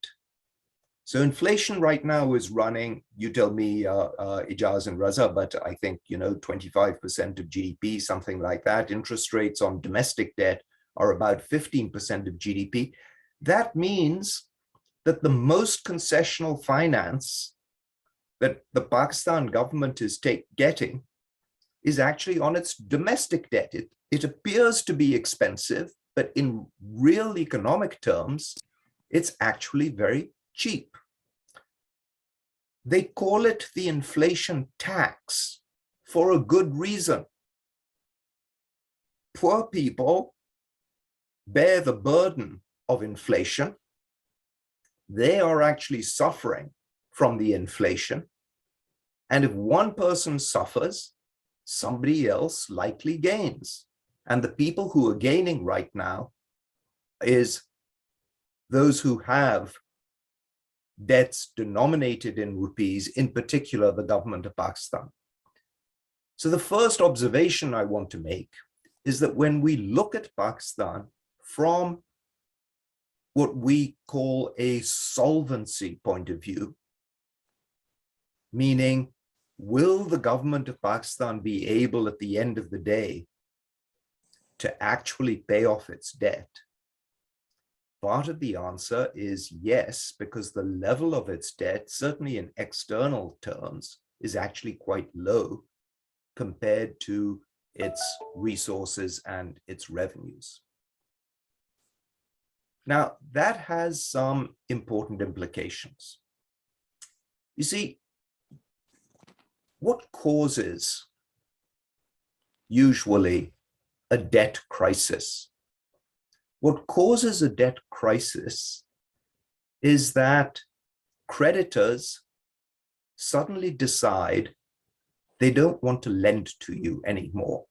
[SPEAKER 4] So inflation right now is running, you tell me, Ijaz and Reza, but I think, 25% of GDP, something like that. Interest rates on domestic debt are about 15% of GDP. That means that the most concessional finance that the Pakistan government is getting is actually on its domestic debt. It appears to be expensive, but in real economic terms, it's actually very cheap. They call it the inflation tax for a good reason. Poor people bear the burden of inflation. They are actually suffering from the inflation. And if one person suffers, somebody else likely gains. And the people who are gaining right now is those who have debts denominated in rupees, in particular, the government of Pakistan. So the first observation I want to make is that when we look at Pakistan from what we call a solvency point of view, meaning, will the government of Pakistan be able at the end of the day to actually pay off its debt? Part of the answer is yes, because the level of its debt, certainly in external terms, is actually quite low compared to its resources and its revenues. Now, that has some important implications. You see, what causes usually a debt crisis? What causes a debt crisis is that creditors suddenly decide they don't want to lend to you anymore.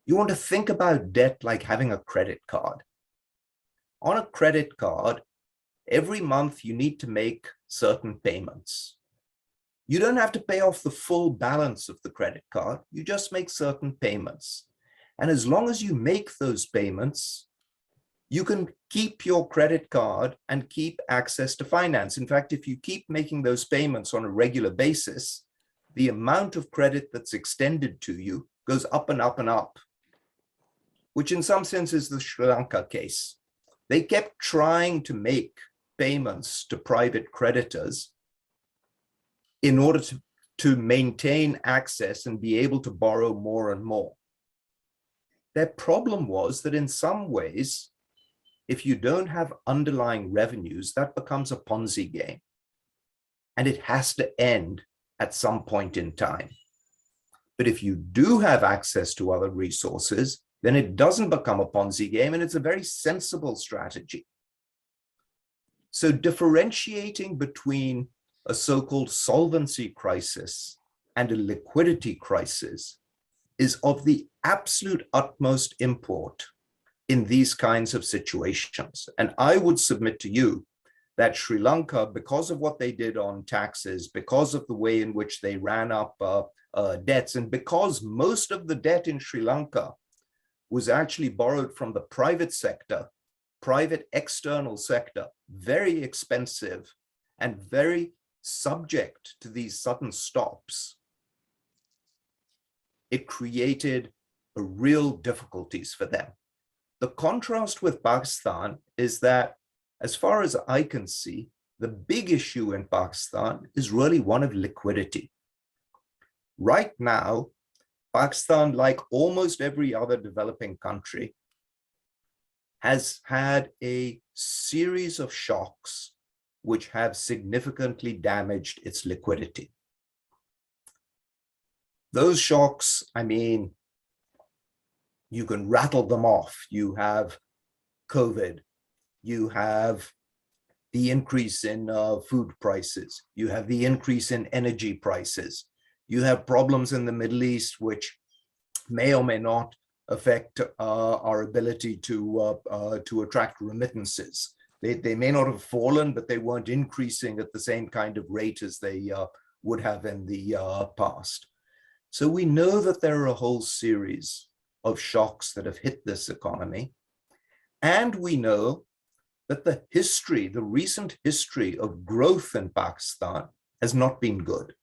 [SPEAKER 4] You want to think about debt like having a credit card. On a credit card, every month you need to make certain payments. You don't have to pay off the full balance of the credit card. You just make certain payments. And as long as you make those payments, you can keep your credit card and keep access to finance. In fact, if you keep making those payments on a regular basis, the amount of credit that's extended to you goes up and up and up, which in some sense is the Sri Lanka case. They kept trying to make payments to private creditors in order to maintain access and be able to borrow more and more. Their problem was that in some ways, if you don't have underlying revenues, that becomes a Ponzi game. And it has to end at some point in time. But if you do have access to other resources, then it doesn't become a Ponzi game, and it's a very sensible strategy. So differentiating between a so-called solvency crisis and a liquidity crisis is of the absolute utmost import in these kinds of situations. And I would submit to you that Sri Lanka, because of what they did on taxes, because of the way in which they ran up debts, and because most of the debt in Sri Lanka was actually borrowed from the private sector, private external sector, very expensive and very subject to these sudden stops, it created real difficulties for them. The contrast with Pakistan is that, as far as I can see, the big issue in Pakistan is really one of liquidity. Right now, Pakistan, like almost every other developing country, has had a series of shocks which have significantly damaged its liquidity. Those shocks, I mean, you can rattle them off. You have COVID, you have the increase in food prices, you have the increase in energy prices, you have problems in the Middle East, which may or may not affect our ability to attract remittances. They may not have fallen, but they weren't increasing at the same kind of rate as they would have in the past. So we know that there are a whole series of shocks that have hit this economy. And we know that the recent history of growth in Pakistan has not been good.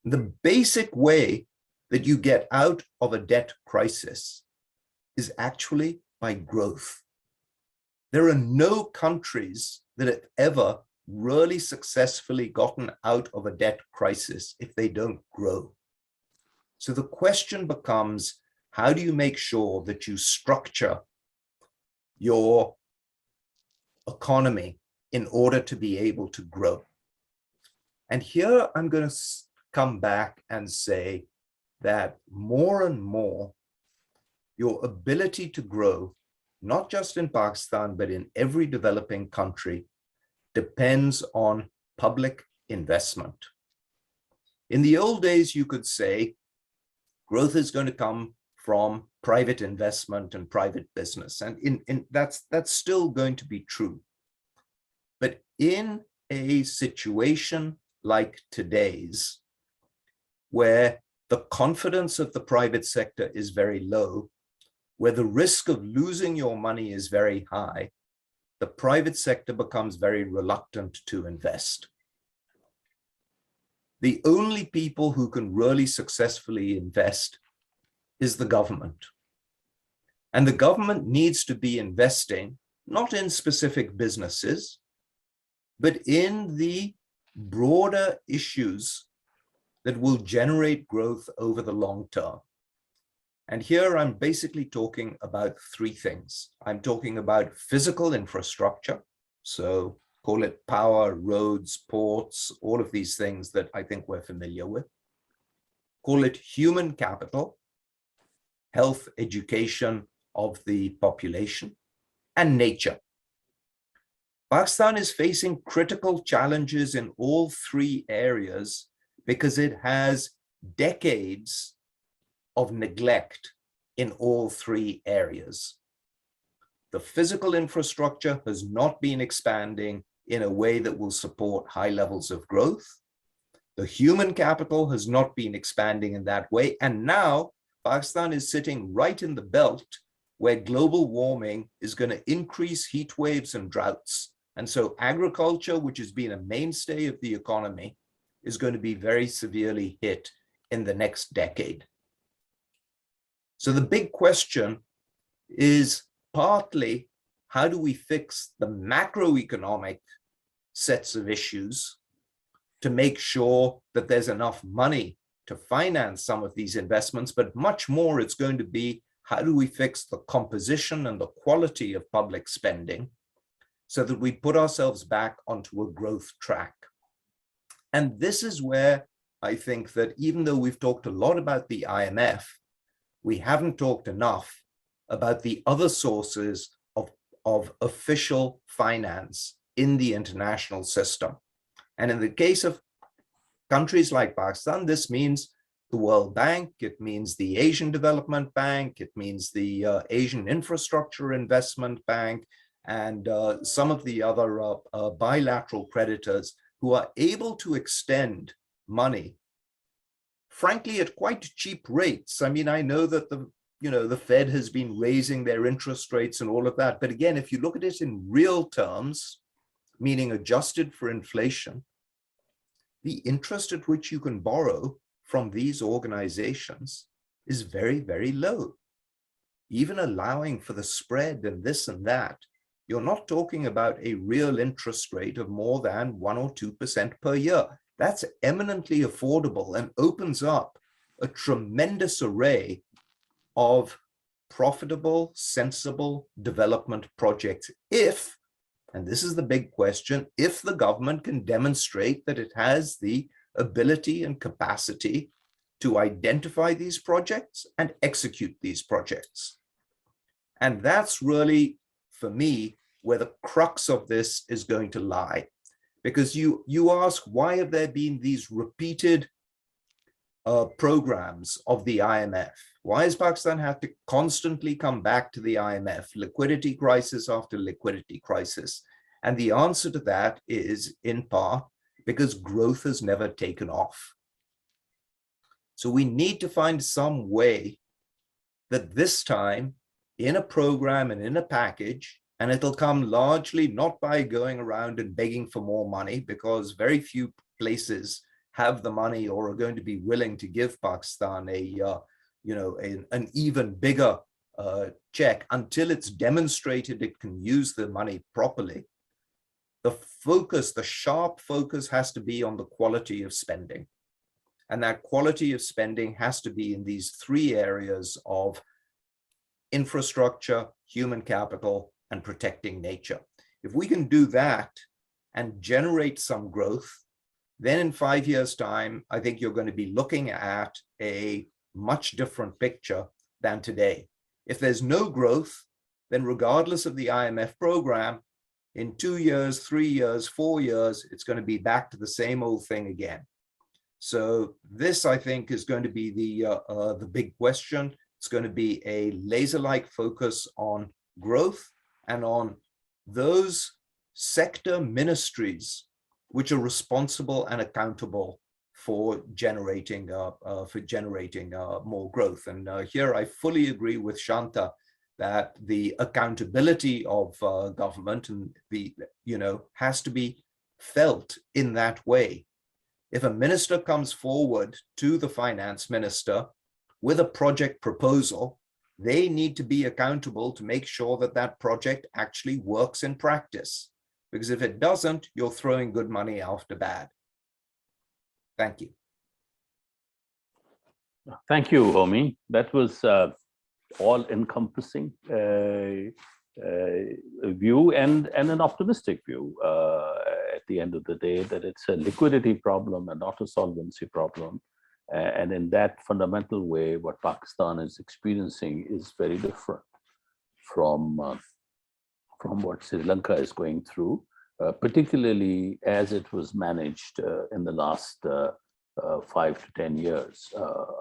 [SPEAKER 4] The basic way that you get out of a debt crisis is actually by growth. There are no countries that have ever really successfully gotten out of a debt crisis if they don't grow. So the question becomes, how do you make sure that you structure your economy in order to be able to grow? And here I'm going to come back and say that more and more, your ability to grow, not just in Pakistan, but in every developing country, depends on public investment. In the old days, you could say growth is going to come from private investment and private business. And that's still going to be true. But in a situation like today's, where the confidence of the private sector is very low, where the risk of losing your money is very high, the private sector becomes very reluctant to invest. The only people who can really successfully invest is the government. And the government needs to be investing not in specific businesses, but in the broader issues that will generate growth over the long term. And here I'm basically talking about three things. I'm talking about physical infrastructure, so call it power, roads, ports, all of these things that I think we're familiar with. Call it human capital, health, education of the population, and nature. Pakistan is facing critical challenges in all three areas because it has decades of neglect in all three areas. The physical infrastructure has not been expanding in a way that will support high levels of growth. The human capital has not been expanding in that way. And now Pakistan is sitting right in the belt where global warming is going to increase heat waves and droughts. And so agriculture, which has been a mainstay of the economy, is going to be very severely hit in the next decade. So the big question is partly, how do we fix the macroeconomic sets of issues to make sure that there's enough money to finance some of these investments? But much more, it's going to be, how do we fix the composition and the quality of public spending so that we put ourselves back onto a growth track? And this is where I think that even though we've talked a lot about the IMF, we haven't talked enough about the other sources of official finance in the international system. And in the case of countries like Pakistan, this means the World Bank, it means the Asian Development Bank, it means the Asian Infrastructure Investment Bank, and some of the other bilateral creditors who are able to extend money, frankly, at quite cheap rates. I mean, I know that the Fed has been raising their interest rates and all of that. But again, if you look at it in real terms, meaning adjusted for inflation, the interest at which you can borrow from these organizations is very, very low. Even allowing for the spread and this and that, you're not talking about a real interest rate of more than 1 or 2% per year. That's eminently affordable and opens up a tremendous array of profitable, sensible development projects if, and this is the big question, if the government can demonstrate that it has the ability and capacity to identify these projects and execute these projects. And that's really, for me, where the crux of this is going to lie. Because you ask, why have there been these repeated programs of the IMF? Why does Pakistan have to constantly come back to the IMF, liquidity crisis after liquidity crisis? And the answer to that is, in part, because growth has never taken off. So we need to find some way that this time, in a program and in a package, and it'll come largely not by going around and begging for more money, because very few places have the money or are going to be willing to give Pakistan an even bigger check until it's demonstrated it can use the money properly. The focus, the sharp focus, has to be on the quality of spending. And that quality of spending has to be in these three areas of infrastructure, human capital, and protecting nature. If we can do that and generate some growth, then in 5 years' time, I think you're going to be looking at a much different picture than today. If there's no growth, then regardless of the IMF program, in 2 years, 3 years, 4 years, it's going to be back to the same old thing again. So this, I think, is going to be the big question. It's going to be a laser-like focus on growth and on those sector ministries which are responsible and accountable for generating more growth. And here I fully agree with Shanta that the accountability of government and has to be felt in that way. If a minister comes forward to the finance minister with a project proposal, they need to be accountable to make sure that that project actually works in practice. Because if it doesn't, you're throwing good money after bad. Thank you.
[SPEAKER 1] Thank you, Homi. That was all-encompassing view and an optimistic view at the end of the day, that it's a liquidity problem and not a solvency problem. And in that fundamental way, what Pakistan is experiencing is very different from what Sri Lanka is going through, particularly as it was managed in the last 5 to 10 years.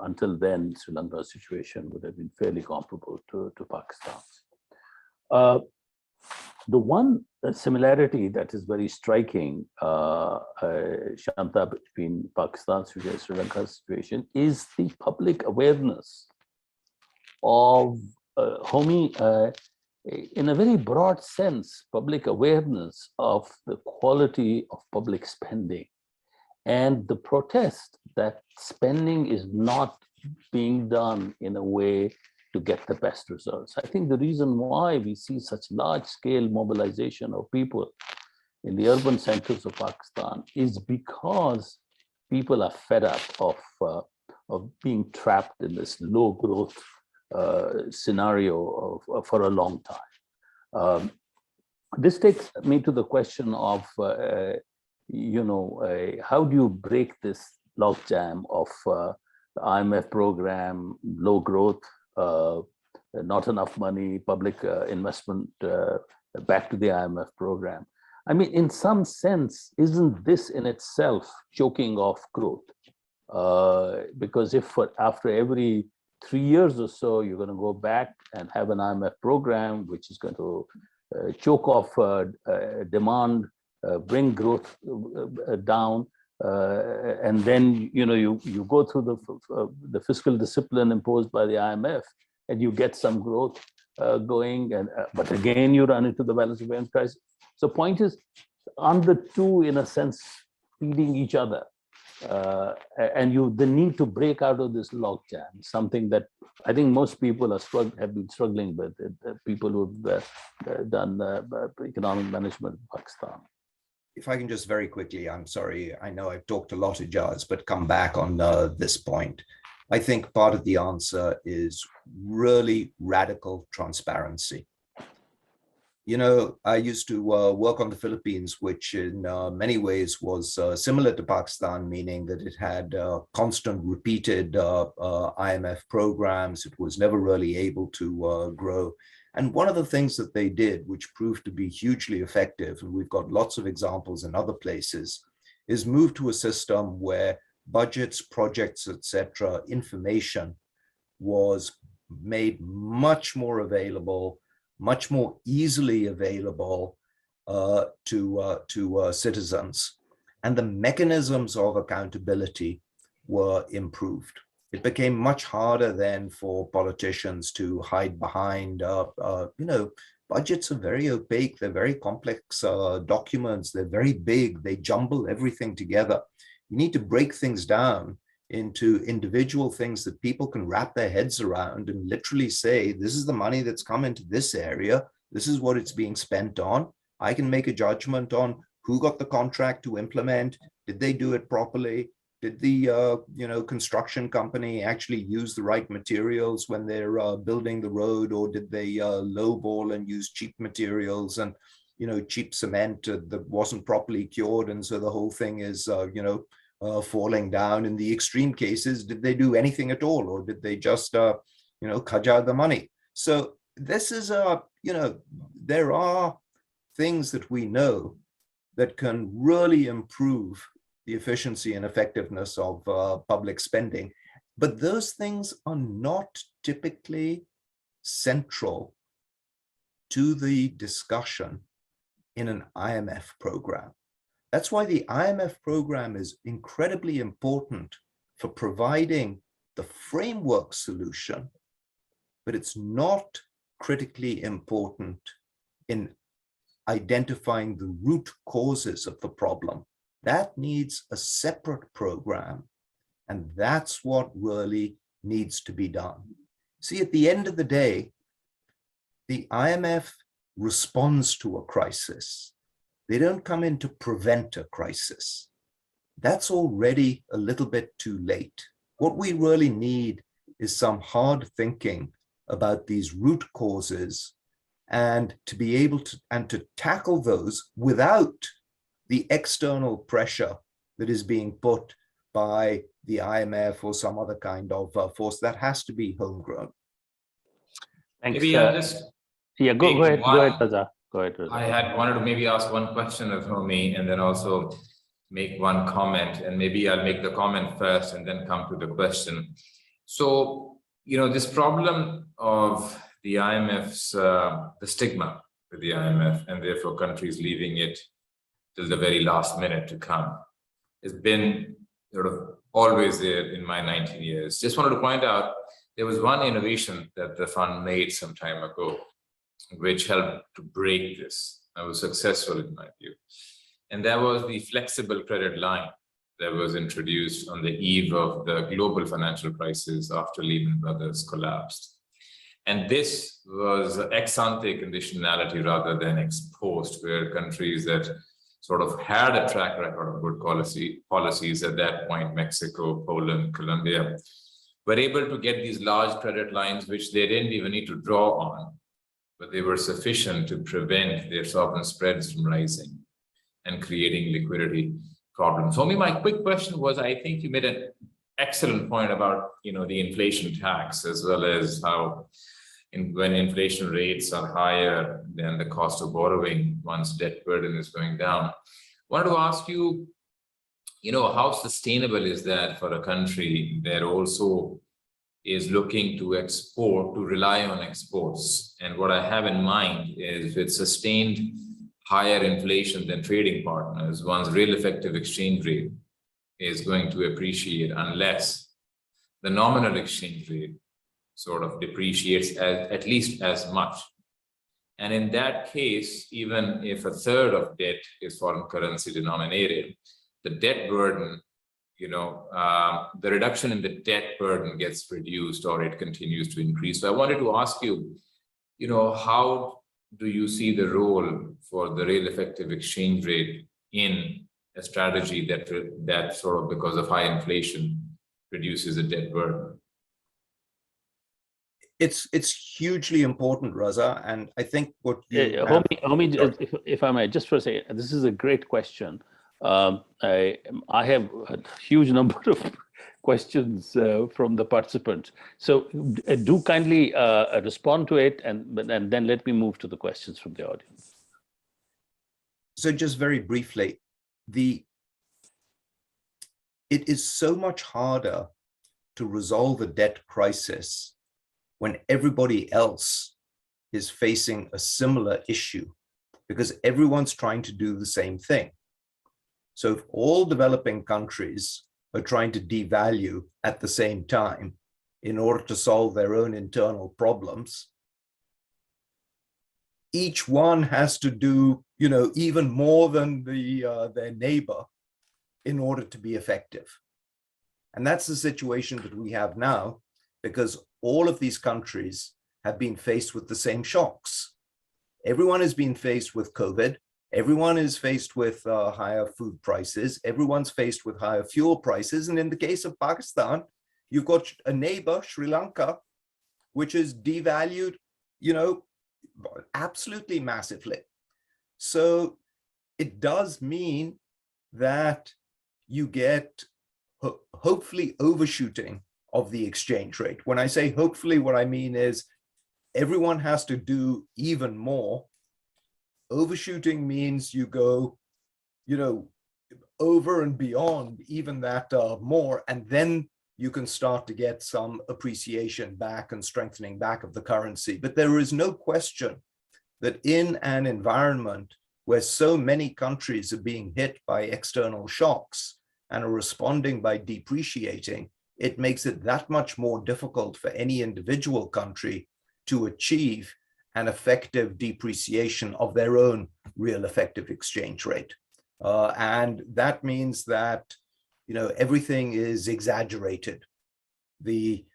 [SPEAKER 1] Until then, Sri Lanka's situation would have been fairly comparable to Pakistan's. The one similarity that is very striking, Shanta, between Pakistan's and Sri Lanka's situation is the public awareness of Homi, in a very broad sense, public awareness of the quality of public spending and the protest that spending is not being done in a way to get the best results. I think the reason why we see such large-scale mobilization of people in the urban centers of Pakistan is because people are fed up of being trapped in this low-growth scenario for a long time. This takes me to the question of, how do you break this logjam of the IMF program, low growth, not enough money, public investment back to the IMF program? I mean, in some sense, isn't this in itself choking off growth? Because if after every 3 years or so, you're going to go back and have an IMF program, which is going to choke off demand, bring growth down, and then you go through the fiscal discipline imposed by the IMF, and you get some growth going, but again you run into the balance of payments crisis. So point is, aren't the two in a sense feeding each other? And the need to break out of this logjam, something that I think most people have been struggling with, people who've done economic management in Pakistan.
[SPEAKER 4] If I can just very quickly, I'm sorry, I know I've talked a lot, Ijaz, but come back on this point. I think part of the answer is really radical transparency. I used to work on the Philippines, which in many ways was similar to Pakistan, meaning that it had constant repeated IMF programs. It was never really able to grow. And one of the things that they did, which proved to be hugely effective, and we've got lots of examples in other places, is move to a system where budgets, projects, etc., information was made much more available, much more easily available to citizens. And the mechanisms of accountability were improved. It became much harder then for politicians to hide behind, budgets are very opaque, they're very complex documents, they're very big, they jumble everything together. You need to break things down into individual things that people can wrap their heads around and literally say, this is the money that's come into this area, this is what it's being spent on. I can make a judgment on who got the contract to implement, did they do it properly? Did the construction company actually use the right materials when they're building the road, or did they lowball and use cheap materials and cheap cement that wasn't properly cured, and so the whole thing is falling down? In the extreme cases, did they do anything at all, or did they just kajal the money? So this is there are things that we know that can really improve the efficiency and effectiveness of public spending. But those things are not typically central to the discussion in an IMF program. That's why the IMF program is incredibly important for providing the framework solution, but it's not critically important in identifying the root causes of the problem. That needs a separate program, and that's what really needs to be done. See, at the end of the day, the IMF responds to a crisis. They don't come in to prevent a crisis. That's already a little bit too late. What we really need is some hard thinking about these root causes, and to be able to tackle those without the external pressure that is being put by the IMF or some other kind of force. That has to be homegrown.
[SPEAKER 1] Thanks.
[SPEAKER 3] Maybe I'll just
[SPEAKER 1] go ahead, Reza. Go ahead, Reza.
[SPEAKER 3] I had wanted to maybe ask one question of Homi, and then also make one comment, and maybe I'll make the comment first and then come to the question. So, this problem of the IMF's, the stigma with the IMF, and therefore countries leaving it till the very last minute to come, has been sort of always there in my 19 years. Just wanted to point out, there was one innovation that the fund made some time ago, which helped to break this. I was successful in my view. And that was the flexible credit line that was introduced on the eve of the global financial crisis after Lehman Brothers collapsed. And this was ex-ante conditionality rather than ex-post, where countries that sort of had a track record of good policies at that point, Mexico, Poland, Colombia, were able to get these large credit lines, which they didn't even need to draw on, but they were sufficient to prevent their sovereign spreads from rising and creating liquidity problems. Only my quick question was, I think you made an excellent point about, the inflation tax, as well as how when inflation rates are higher than the cost of borrowing, one's debt burden is going down. I wanted to ask you, how sustainable is that for a country that also is looking to export, to rely on exports? And what I have in mind is, with sustained higher inflation than trading partners, one's real effective exchange rate is going to appreciate unless the nominal exchange rate sort of depreciates at least as much. And in that case, even if a third of debt is foreign currency denominated, the debt burden, the reduction in the debt burden gets reduced, or it continues to increase. So I wanted to ask you, how do you see the role for the real effective exchange rate in a strategy that sort of, because of high inflation, reduces a debt burden?
[SPEAKER 4] It's hugely important, Reza, and I think what you
[SPEAKER 1] Homi, if I may, just for a second, this is a great question. I have a huge number of questions from the participants. So do kindly respond to it, and then let me move to the questions from the audience.
[SPEAKER 4] So just very briefly, it is so much harder to resolve a debt crisis when everybody else is facing a similar issue, because everyone's trying to do the same thing. So if all developing countries are trying to devalue at the same time in order to solve their own internal problems, each one has to do, even more than their neighbor in order to be effective. And that's the situation that we have now, because all of these countries have been faced with the same shocks. Everyone has been faced with COVID. Everyone is faced with higher food prices. Everyone's faced with higher fuel prices. And in the case of Pakistan, you've got a neighbor, Sri Lanka, which is devalued, absolutely massively. So it does mean that you get hopefully overshooting of the exchange rate. When I say hopefully, what I mean is everyone has to do even more. Overshooting means you go, over and beyond even that more, and then you can start to get some appreciation back and strengthening back of the currency. But there is no question that in an environment where so many countries are being hit by external shocks and are responding by depreciating, it makes it that much more difficult for any individual country to achieve an effective depreciation of their own real effective exchange rate. And that means that, everything is exaggerated. The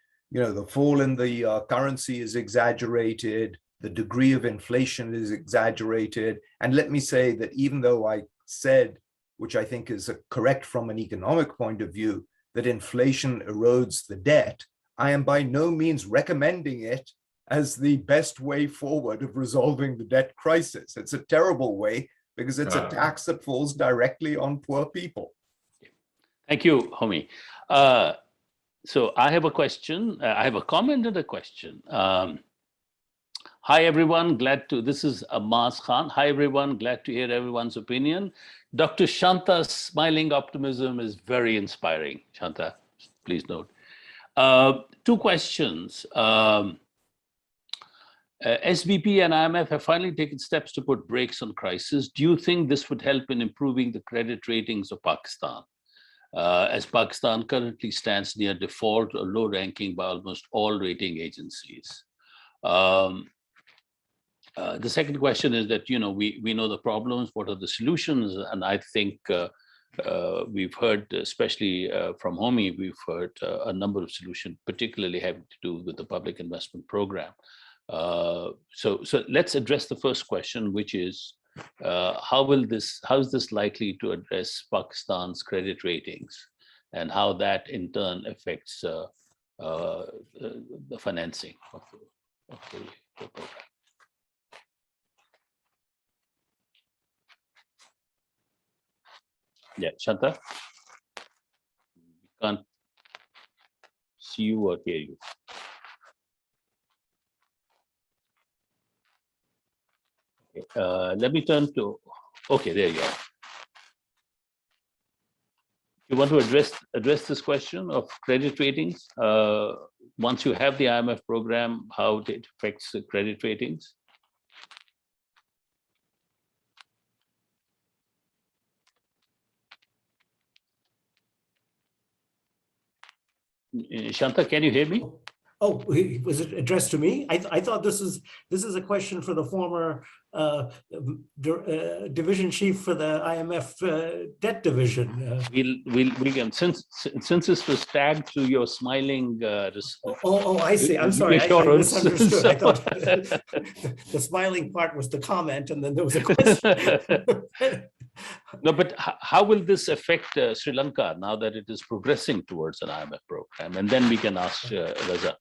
[SPEAKER 4] fall in the currency is exaggerated. The degree of inflation is exaggerated. And let me say that even though I said, which I think is correct from an economic point of view, that inflation erodes the debt, I am by no means recommending it as the best way forward of resolving the debt crisis. It's a terrible way because it's a tax that falls directly on poor people.
[SPEAKER 1] Thank you, Homi. So I have a question. I have a comment and a question. Hi, everyone. This is Ammaz Khan. Hi, everyone. Glad to hear everyone's opinion. Dr. Shanta's smiling optimism is very inspiring. Shanta, please note. Two questions. SBP and IMF have finally taken steps to put brakes on crisis. Do you think this would help in improving the credit ratings of Pakistan? As Pakistan currently stands near default or low ranking by almost all rating agencies. The second question is that, we know the problems, what are the solutions? And I think we've heard, especially from Homi, we've heard a number of solutions, particularly having to do with the public investment program. So let's address the first question, which is, how is this likely to address Pakistan's credit ratings, and how that in turn affects the financing of the program? Yeah, Shanta, we can't see you or hear you. Okay, let me turn to, okay, there you are. You want to address this question of credit ratings? Once you have the IMF program, how it affects the credit ratings? Shanta, can you hear me?
[SPEAKER 2] Oh, was it addressed to me? I thought this is a question for the former division chief for the IMF debt division.
[SPEAKER 1] We'll since this was tagged to your smiling.
[SPEAKER 2] I see. I'm sorry. I misunderstood. I thought the smiling part was the comment, and then there was a question.
[SPEAKER 1] No, but how will this affect Sri Lanka now that it is progressing towards an IMF program? And then we can ask Reza.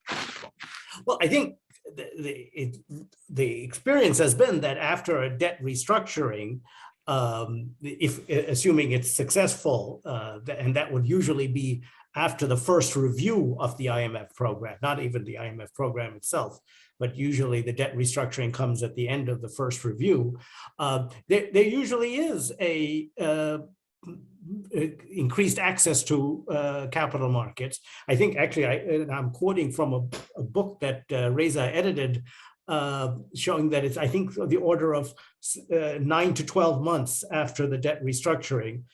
[SPEAKER 2] Well, I think the experience has been that after a debt restructuring, assuming it's successful, and that would usually be after the first review of the IMF program, not even the IMF program itself, but usually the debt restructuring comes at the end of the first review. There usually is a increased access to capital markets. I think actually, I'm quoting from a book that Reza edited, showing that it's, I think, the order of 9 to 12 months after the debt restructuring,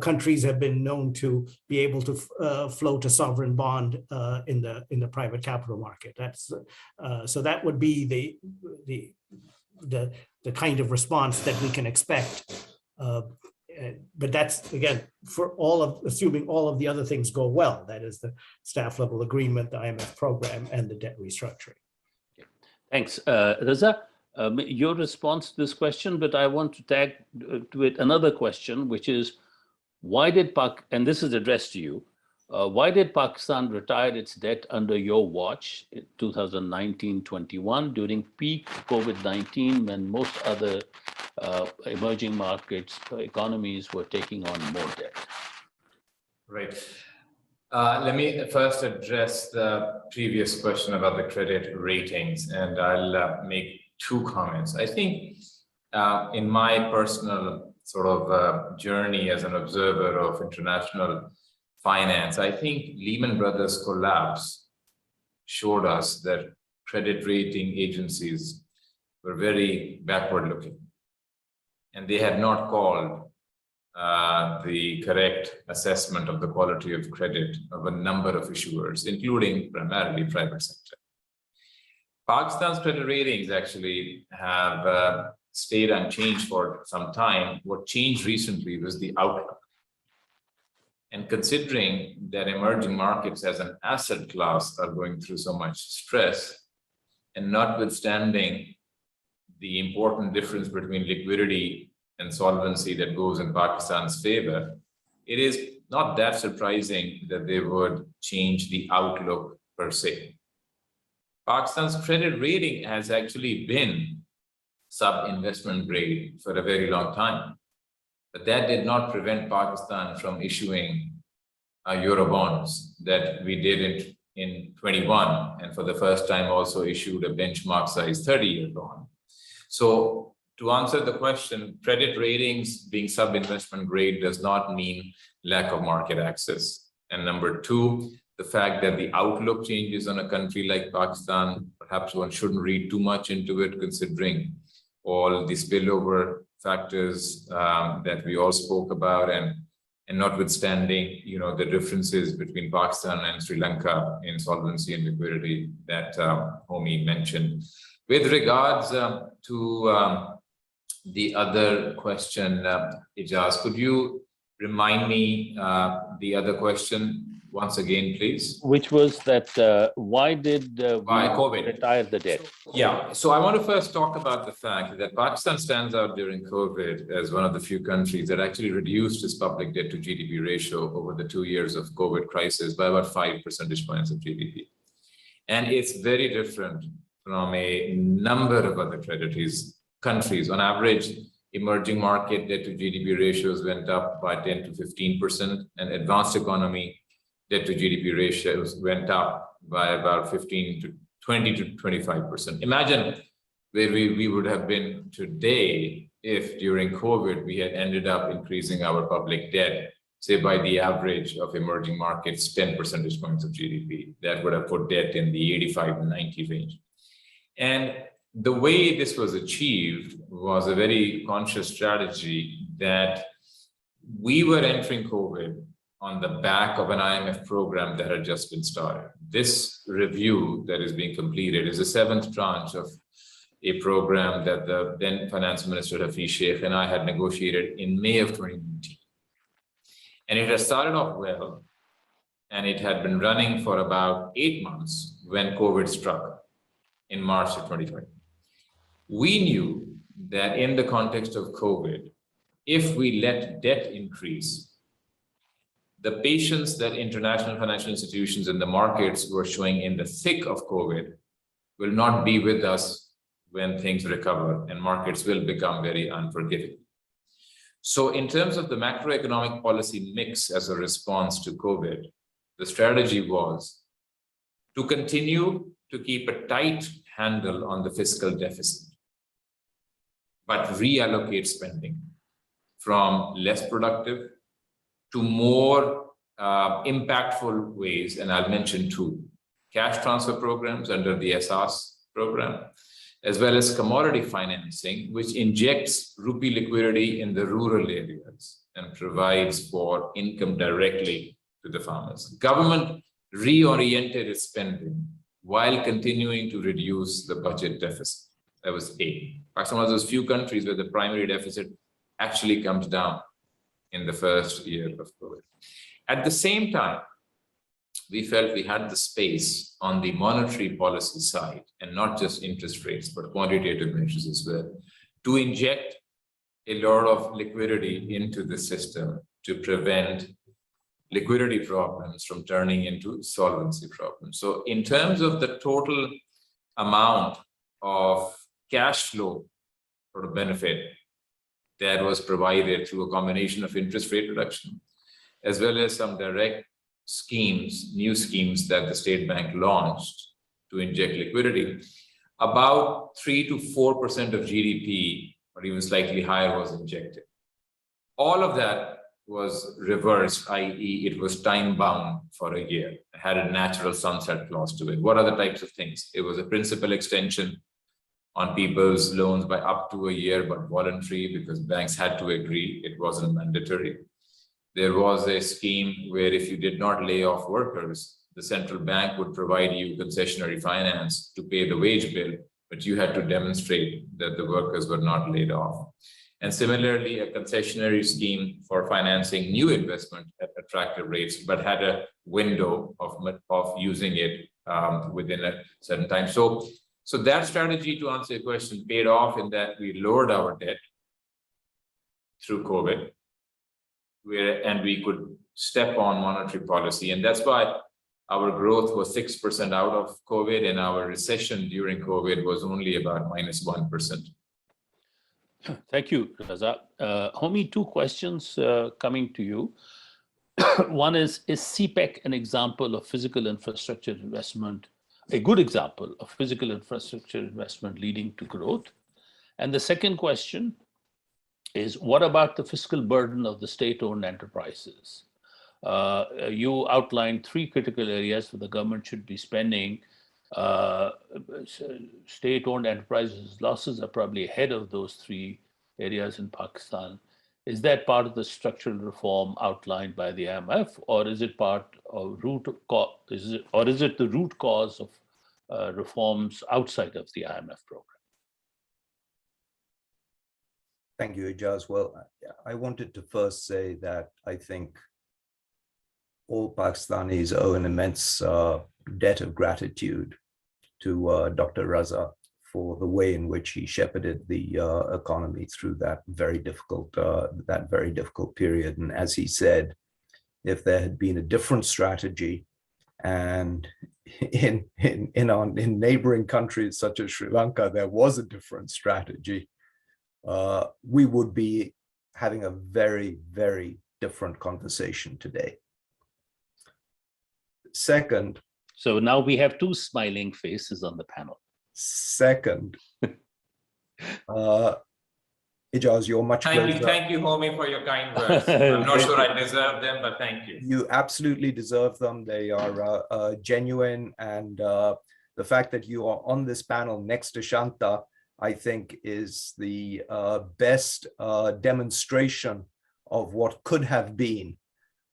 [SPEAKER 2] countries have been known to be able to float a sovereign bond in the private capital market. That's so that would be the kind of response that we can expect. But that's, again, for assuming all of the other things go well, that is the staff level agreement, the IMF program, and the debt restructuring.
[SPEAKER 1] Thanks. Reza, your response to this question, but I want to tag to it another question, which is, why did and this is addressed to you, why did Pakistan retire its debt under your watch in 2019-21 during peak COVID-19, when most other emerging markets, economies were taking on more debt?
[SPEAKER 3] Right. Let me first address the previous question about the credit ratings, and I'll make two comments. I think in my personal sort of journey as an observer of international finance, I think Lehman Brothers collapse showed us that credit rating agencies were very backward looking, and they had not called the correct assessment of the quality of credit of a number of issuers, including primarily private sector. Pakistan's credit ratings actually have stayed unchanged for some time. What changed recently was the outlook. And considering that emerging markets as an asset class are going through so much stress, and notwithstanding the important difference between liquidity and solvency that goes in Pakistan's favor, it is not that surprising that they would change the outlook per se. Pakistan's credit rating has actually been sub-investment grade for a very long time, but that did not prevent Pakistan from issuing Eurobonds that we did in 21, and for the first time also issued a benchmark size 30-year bond. So to answer the question, credit ratings being sub-investment grade does not mean lack of market access. And number two, the fact that the outlook changes on a country like Pakistan, perhaps one shouldn't read too much into it, considering all the spillover factors that we all spoke about, and notwithstanding, the differences between Pakistan and Sri Lanka in solvency and liquidity that Homi mentioned. With regards to the other question, Ijaz, could you remind me the other question once again, please?
[SPEAKER 1] Which was that why did we
[SPEAKER 3] COVID
[SPEAKER 1] retire the debt?
[SPEAKER 3] Yeah, so I want to first talk about the fact that Pakistan stands out during COVID as one of the few countries that actually reduced its public debt to GDP ratio over the 2 years of COVID crisis by about 5 percentage points of GDP. And it's very different from a number of other countries. On average, emerging market debt to GDP ratios went up by 10 to 15%, and advanced economy debt to GDP ratios went up by about 15 to 20 to 25%. Imagine where we would have been today if during COVID we had ended up increasing our public debt, say by the average of emerging markets, 10 percentage points of GDP. That would have put debt in the 85 and 90 range. And the way this was achieved was a very conscious strategy that we were entering COVID on the back of an IMF program that had just been started. This review that is being completed is the 7th tranche of a program that the then Finance Minister Hafiz Sheikh and I had negotiated in May of 2019. And it had started off well, and it had been running for about 8 months when COVID struck in March of 2020. We knew that in the context of COVID, if we let debt increase, the patience that international financial institutions and the markets were showing in the thick of COVID will not be with us when things recover, and markets will become very unforgiving. So in terms of the macroeconomic policy mix as a response to COVID, the strategy was to continue to keep a tight handle on the fiscal deficit, but reallocate spending from less productive to more impactful ways, and I'll mention two: cash transfer programs under the SARS program, as well as commodity financing, which injects rupee liquidity in the rural areas and provides for income directly to the farmers. Government reoriented its spending while continuing to reduce the budget deficit. That was A. Pakistan was one of those few countries where the primary deficit actually comes down in the first year of COVID. At the same time, we felt we had the space on the monetary policy side, and not just interest rates, but quantitative measures as well, to inject a lot of liquidity into the system to prevent liquidity problems from turning into solvency problems. So in terms of the total amount of cash flow sort of benefit that was provided through a combination of interest rate reduction, as well as some direct schemes, new schemes that the state bank launched to inject liquidity, about 3 to 4% of GDP, or even slightly higher, was injected. All of that was reversed, i.e. it was time bound for a year. It had a natural sunset clause to it. What are the types of things? It was a principal extension on people's loans by up to a year, but voluntary because banks had to agree. It wasn't mandatory. There was a scheme where if you did not lay off workers, the central bank would provide you concessionary finance to pay the wage bill, but you had to demonstrate that the workers were not laid off. And similarly, a concessionary scheme for financing new investment at attractive rates, but had a window of using it within a certain time. So that strategy, to answer your question, paid off in that we lowered our debt through COVID, and we could step on monetary policy. And that's why our growth was 6% out of COVID, and our recession during COVID was only about -1%.
[SPEAKER 1] Thank you, Reza. Homi, two questions coming to you. One is CPEC an example of physical infrastructure investment, a good example of physical infrastructure investment leading to growth? And the second question is, what about the fiscal burden of the state-owned enterprises? You outlined 3 critical areas where the government should be spending. State-owned enterprises losses are probably ahead of those 3 areas in Pakistan. Is that part of the structural reform outlined by the IMF, or is it part of is it the root cause of reforms outside of the IMF program?
[SPEAKER 4] Thank you, Ijaz. Well, I wanted to first say that I think all Pakistanis owe an immense debt of gratitude to Dr. Reza for the way in which he shepherded the economy through that very difficult period. And as he said, if there had been a different strategy, and in neighboring countries such as Sri Lanka, there was a different strategy, we would be having a very, very different conversation today. Second.
[SPEAKER 1] So now we have 2 smiling faces on the panel.
[SPEAKER 4] Second, Ijaz, you're much closer.
[SPEAKER 3] Thank you, Homi, for your kind words. I'm not sure I deserve them, but thank you.
[SPEAKER 4] You absolutely deserve them. They are genuine. And the fact that you are on this panel next to Shanta, I think, is the best demonstration of what could have been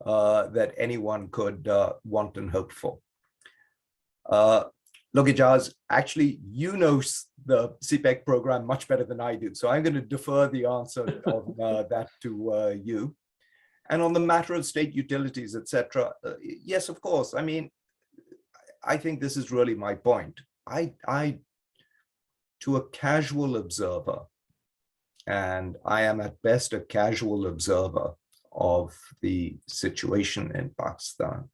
[SPEAKER 4] that anyone could want and hope for. Look, Ijaz, actually, you know the CPEC program much better than I do. So I'm going to defer the answer of that to you. And on the matter of state utilities, etc., yes, of course. I mean, I think this is really my point. To a casual observer, and I am at best a casual observer of the situation in Pakistan,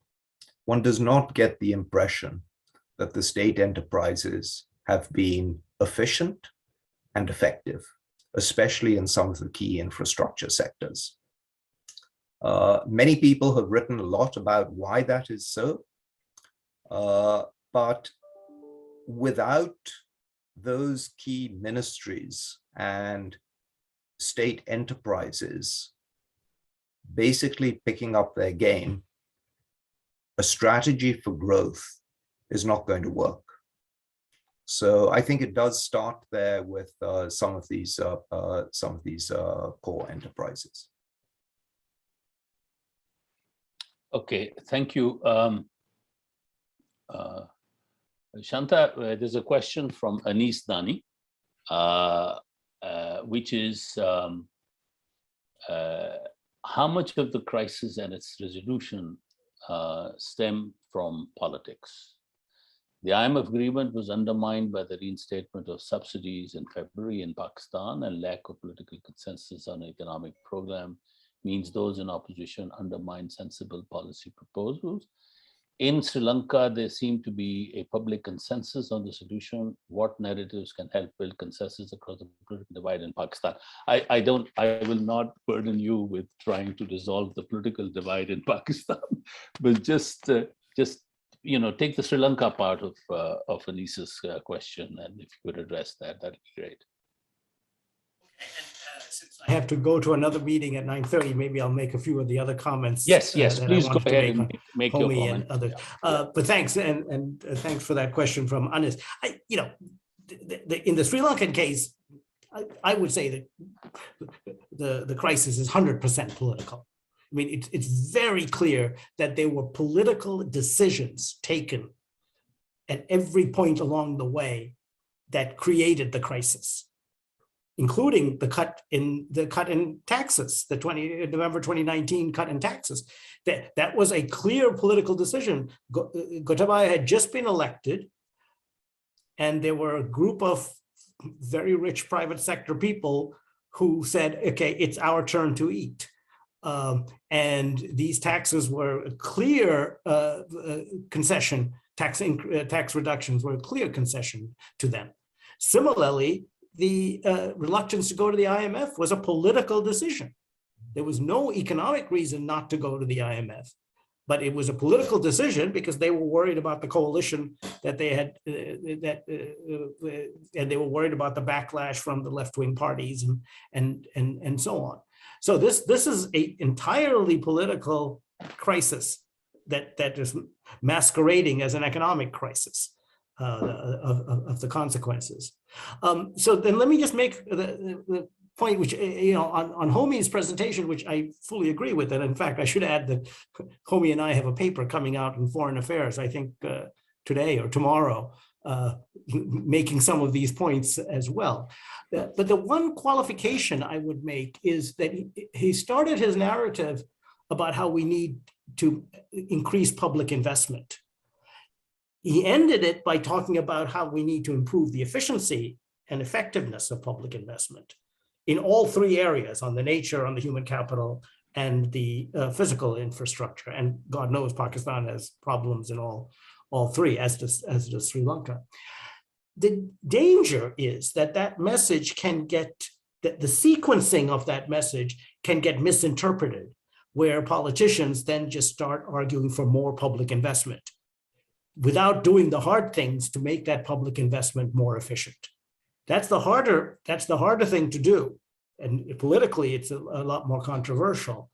[SPEAKER 4] one does not get the impression that the state enterprises have been efficient and effective, especially in some of the key infrastructure sectors. Many people have written a lot about why that is so, but without those key ministries and state enterprises basically picking up their game, a strategy for growth is not going to work. So I think it does start there with some of these core enterprises.
[SPEAKER 1] Okay, thank you. Shanta, there's a question from Anis Dani, which is how much of the crisis and its resolution stem from politics? The IMF agreement was undermined by the reinstatement of subsidies in February in Pakistan, and lack of political consensus on an economic program means those in opposition undermine sensible policy proposals. In Sri Lanka, there seemed to be a public consensus on the solution. What narratives can help build consensus across the political divide in Pakistan? I will not burden you with trying to resolve the political divide in Pakistan, but just take the Sri Lanka part of Anis's question, and if you could address that, that'd be great.
[SPEAKER 2] Since I have to go to another meeting at 9:30, maybe I'll make a few of the other comments.
[SPEAKER 1] Yes, please go ahead and make your
[SPEAKER 2] Homi
[SPEAKER 1] comment.
[SPEAKER 2] and others. But thanks, and thanks for that question from Anis. In the Sri Lankan case, I would say that the crisis is 100% political. I mean, it's very clear that there were political decisions taken at every point along the way that created the crisis, including the cut in taxes, the November 2019 cut in taxes. That was a clear political decision. Gotabaya had just been elected, and there were a group of very rich private sector people who said, okay, it's our turn to eat. And these taxes were a clear concession, tax reductions were a clear concession to them. Similarly, the reluctance to go to the IMF was a political decision. There was no economic reason not to go to the IMF, but it was a political decision because they were worried about the coalition that they had, and they were worried about the backlash from the left-wing parties and so on. So this is an entirely political crisis that is masquerading as an economic crisis of the consequences. So then let me just make the point, which, on Homi's presentation, which I fully agree with. And in fact, I should add that Homi and I have a paper coming out in Foreign Affairs, I think today or tomorrow, making some of these points as well. But the one qualification I would make is that he started his narrative about how we need to increase public investment. He ended it by talking about how we need to improve the efficiency and effectiveness of public investment in all three areas: on the nature, on the human capital, and the physical infrastructure. And God knows Pakistan has problems in all three, as does Sri Lanka. The danger is that message can get, that the sequencing of that message can get misinterpreted, where politicians then just start arguing for more public investment without doing the hard things to make that public investment more efficient. That's the harder thing to do. And politically, it's a lot more controversial.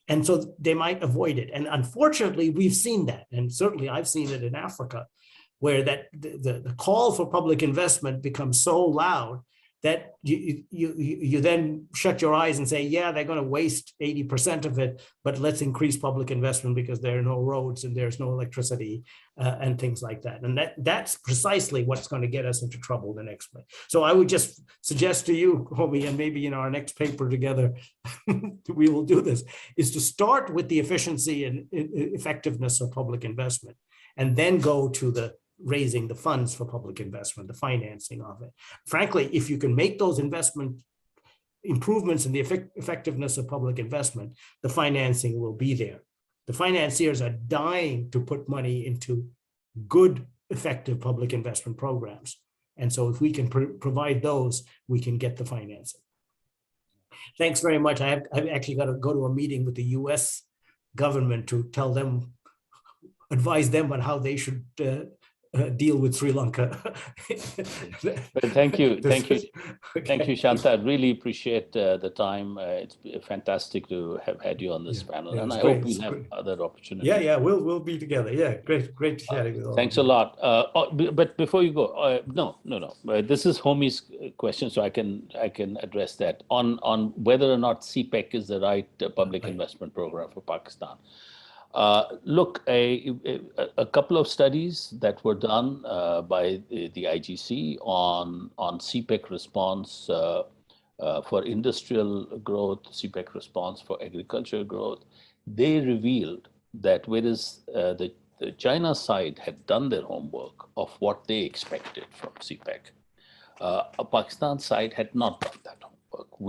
[SPEAKER 2] And so they might avoid it. And unfortunately, we've seen that. And certainly I've seen it in Africa, where that the call for public investment becomes so loud that you then shut your eyes and say, yeah, they're going to waste 80% of it, but let's increase public investment because there are no roads and there's no electricity and things like that. And that's precisely what's going to get us into trouble the next way. So I would just suggest to you, Homi, and maybe in our next paper together, we will do this, is to start with the efficiency and effectiveness of public investment, and then go to the raising the funds for public investment, the financing of it. Frankly, if you can make those investment improvements in the effectiveness of public investment, the financing will be there. The financiers are dying to put money into good, effective public investment programs. And so if we can provide those, we can get the financing. Thanks very much. I've actually got to go to a meeting with the US government to tell them, advise them on how they should deal with Sri Lanka.
[SPEAKER 1] Thank you, Shanta. I really appreciate the time. It's fantastic to have had you on this panel, and I hope we'll have other opportunities.
[SPEAKER 2] Yeah, we'll be together. Yeah, great chatting with all.
[SPEAKER 1] Thanks a lot. But before you go, no. This is Homi's question, so I can address that on whether or not CPEC is the right public investment program for Pakistan. Look, a couple of studies that were done by the IGC on CPEC response for industrial growth, CPEC response for agricultural growth, they revealed that whereas the China side had done their homework of what they expected from CPEC, a Pakistan side had not done that homework.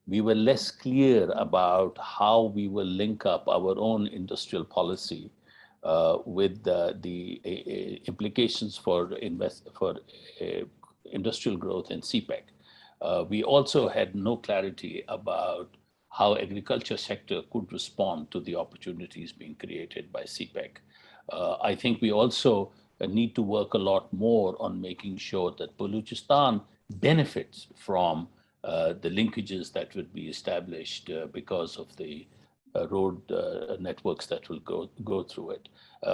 [SPEAKER 1] We were less clear about how we will link up our own industrial policy with the implications for industrial growth in CPEC. We also had no clarity about how agriculture sector could respond to the opportunities being created by CPEC. I think we also need to work a lot more on making sure that Balochistan benefits from the linkages that would be established because of the road networks that will go through it.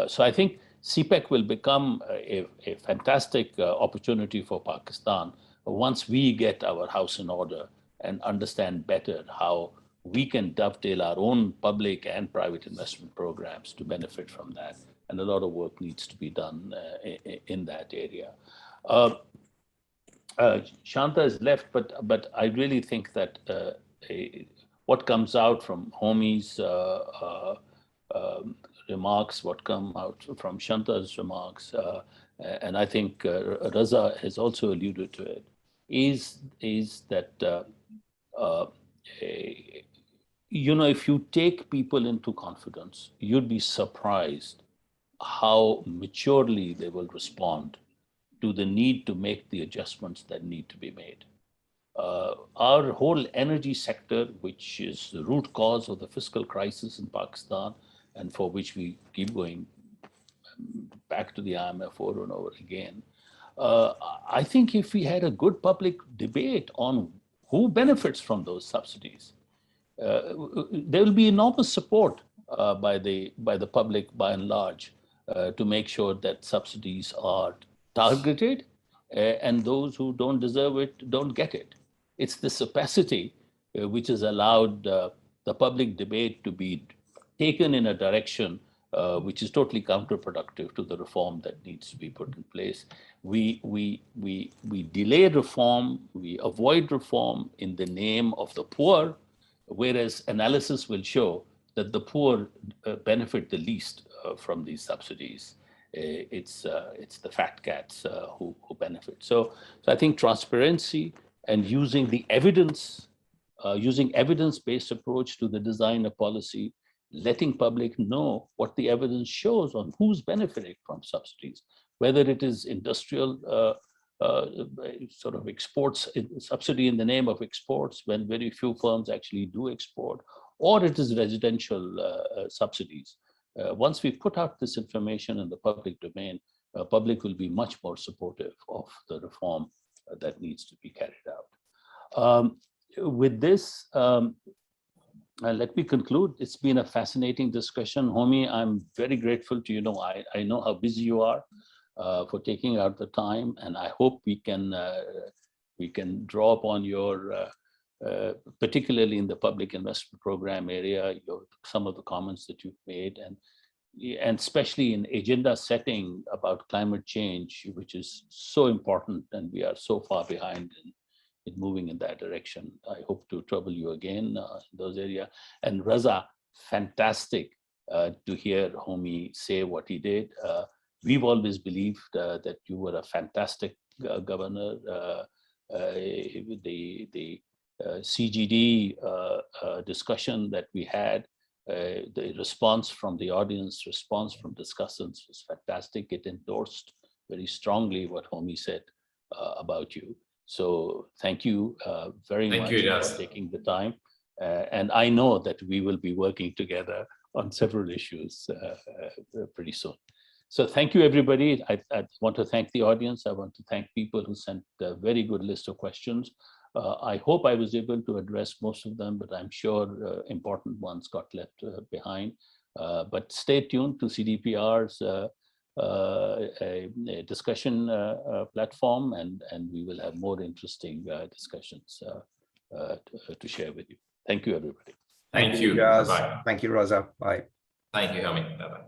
[SPEAKER 1] So I think CPEC will become a fantastic opportunity for Pakistan once we get our house in order and understand better how we can dovetail our own public and private investment programs to benefit from that. And a lot of work needs to be done in that area. Shanta is left, but I really think that what comes out from Homi's remarks, what come out from Shanta's remarks, and I think Reza has also alluded to it, is that if you take people into confidence, you'd be surprised how maturely they will respond to the need to make the adjustments that need to be made. Our whole energy sector, which is the root cause of the fiscal crisis in Pakistan, and for which we keep going back to the IMF over and over again. I think if we had a good public debate on who benefits from those subsidies, there will be enormous support by the public by and large to make sure that subsidies are targeted and those who don't deserve it don't get it. It's this opacity which has allowed the public debate to be taken in a direction which is totally counterproductive to the reform that needs to be put in place. We delay reform, we avoid reform in the name of the poor, whereas analysis will show that the poor benefit the least from these subsidies. It's the fat cats who benefit. So I think transparency and using the evidence, using evidence-based approach to the design of policy, letting public know what the evidence shows on who's benefiting from subsidies, whether it is industrial sort of exports, subsidy in the name of exports when very few firms actually do export, or it is residential subsidies. Once we put out this information in the public domain, public will be much more supportive of the reform that needs to be carried out. With this, let me conclude. It's been a fascinating discussion. Homi, I'm very grateful to you. I know how busy you are for taking out the time, and I hope we can draw upon your, particularly in the public investment program area, some of the comments that you've made, and especially in agenda setting about climate change, which is so important, and we are so far behind in moving in that direction. I hope to trouble you again in those areas. And Reza, fantastic to hear Homi say what he did. We've always believed that you were a fantastic governor. The CGD discussion that we had, the response from the audience, response from discussants was fantastic. It endorsed very strongly what Homi said about you. So thank you very much for taking the time. And I know that we will be working together on several issues pretty soon. So thank you, everybody. I want to thank the audience. I want to thank people who sent a very good list of questions. I hope I was able to address most of them, but I'm sure important ones got left behind. But stay tuned to CDPR's a discussion platform, and we will have more interesting discussions to share with you. Thank you, everybody.
[SPEAKER 3] Thank you.
[SPEAKER 4] Raz.
[SPEAKER 3] Bye.
[SPEAKER 4] Thank you, Reza. Bye.
[SPEAKER 3] Thank you, Homi. Bye-bye.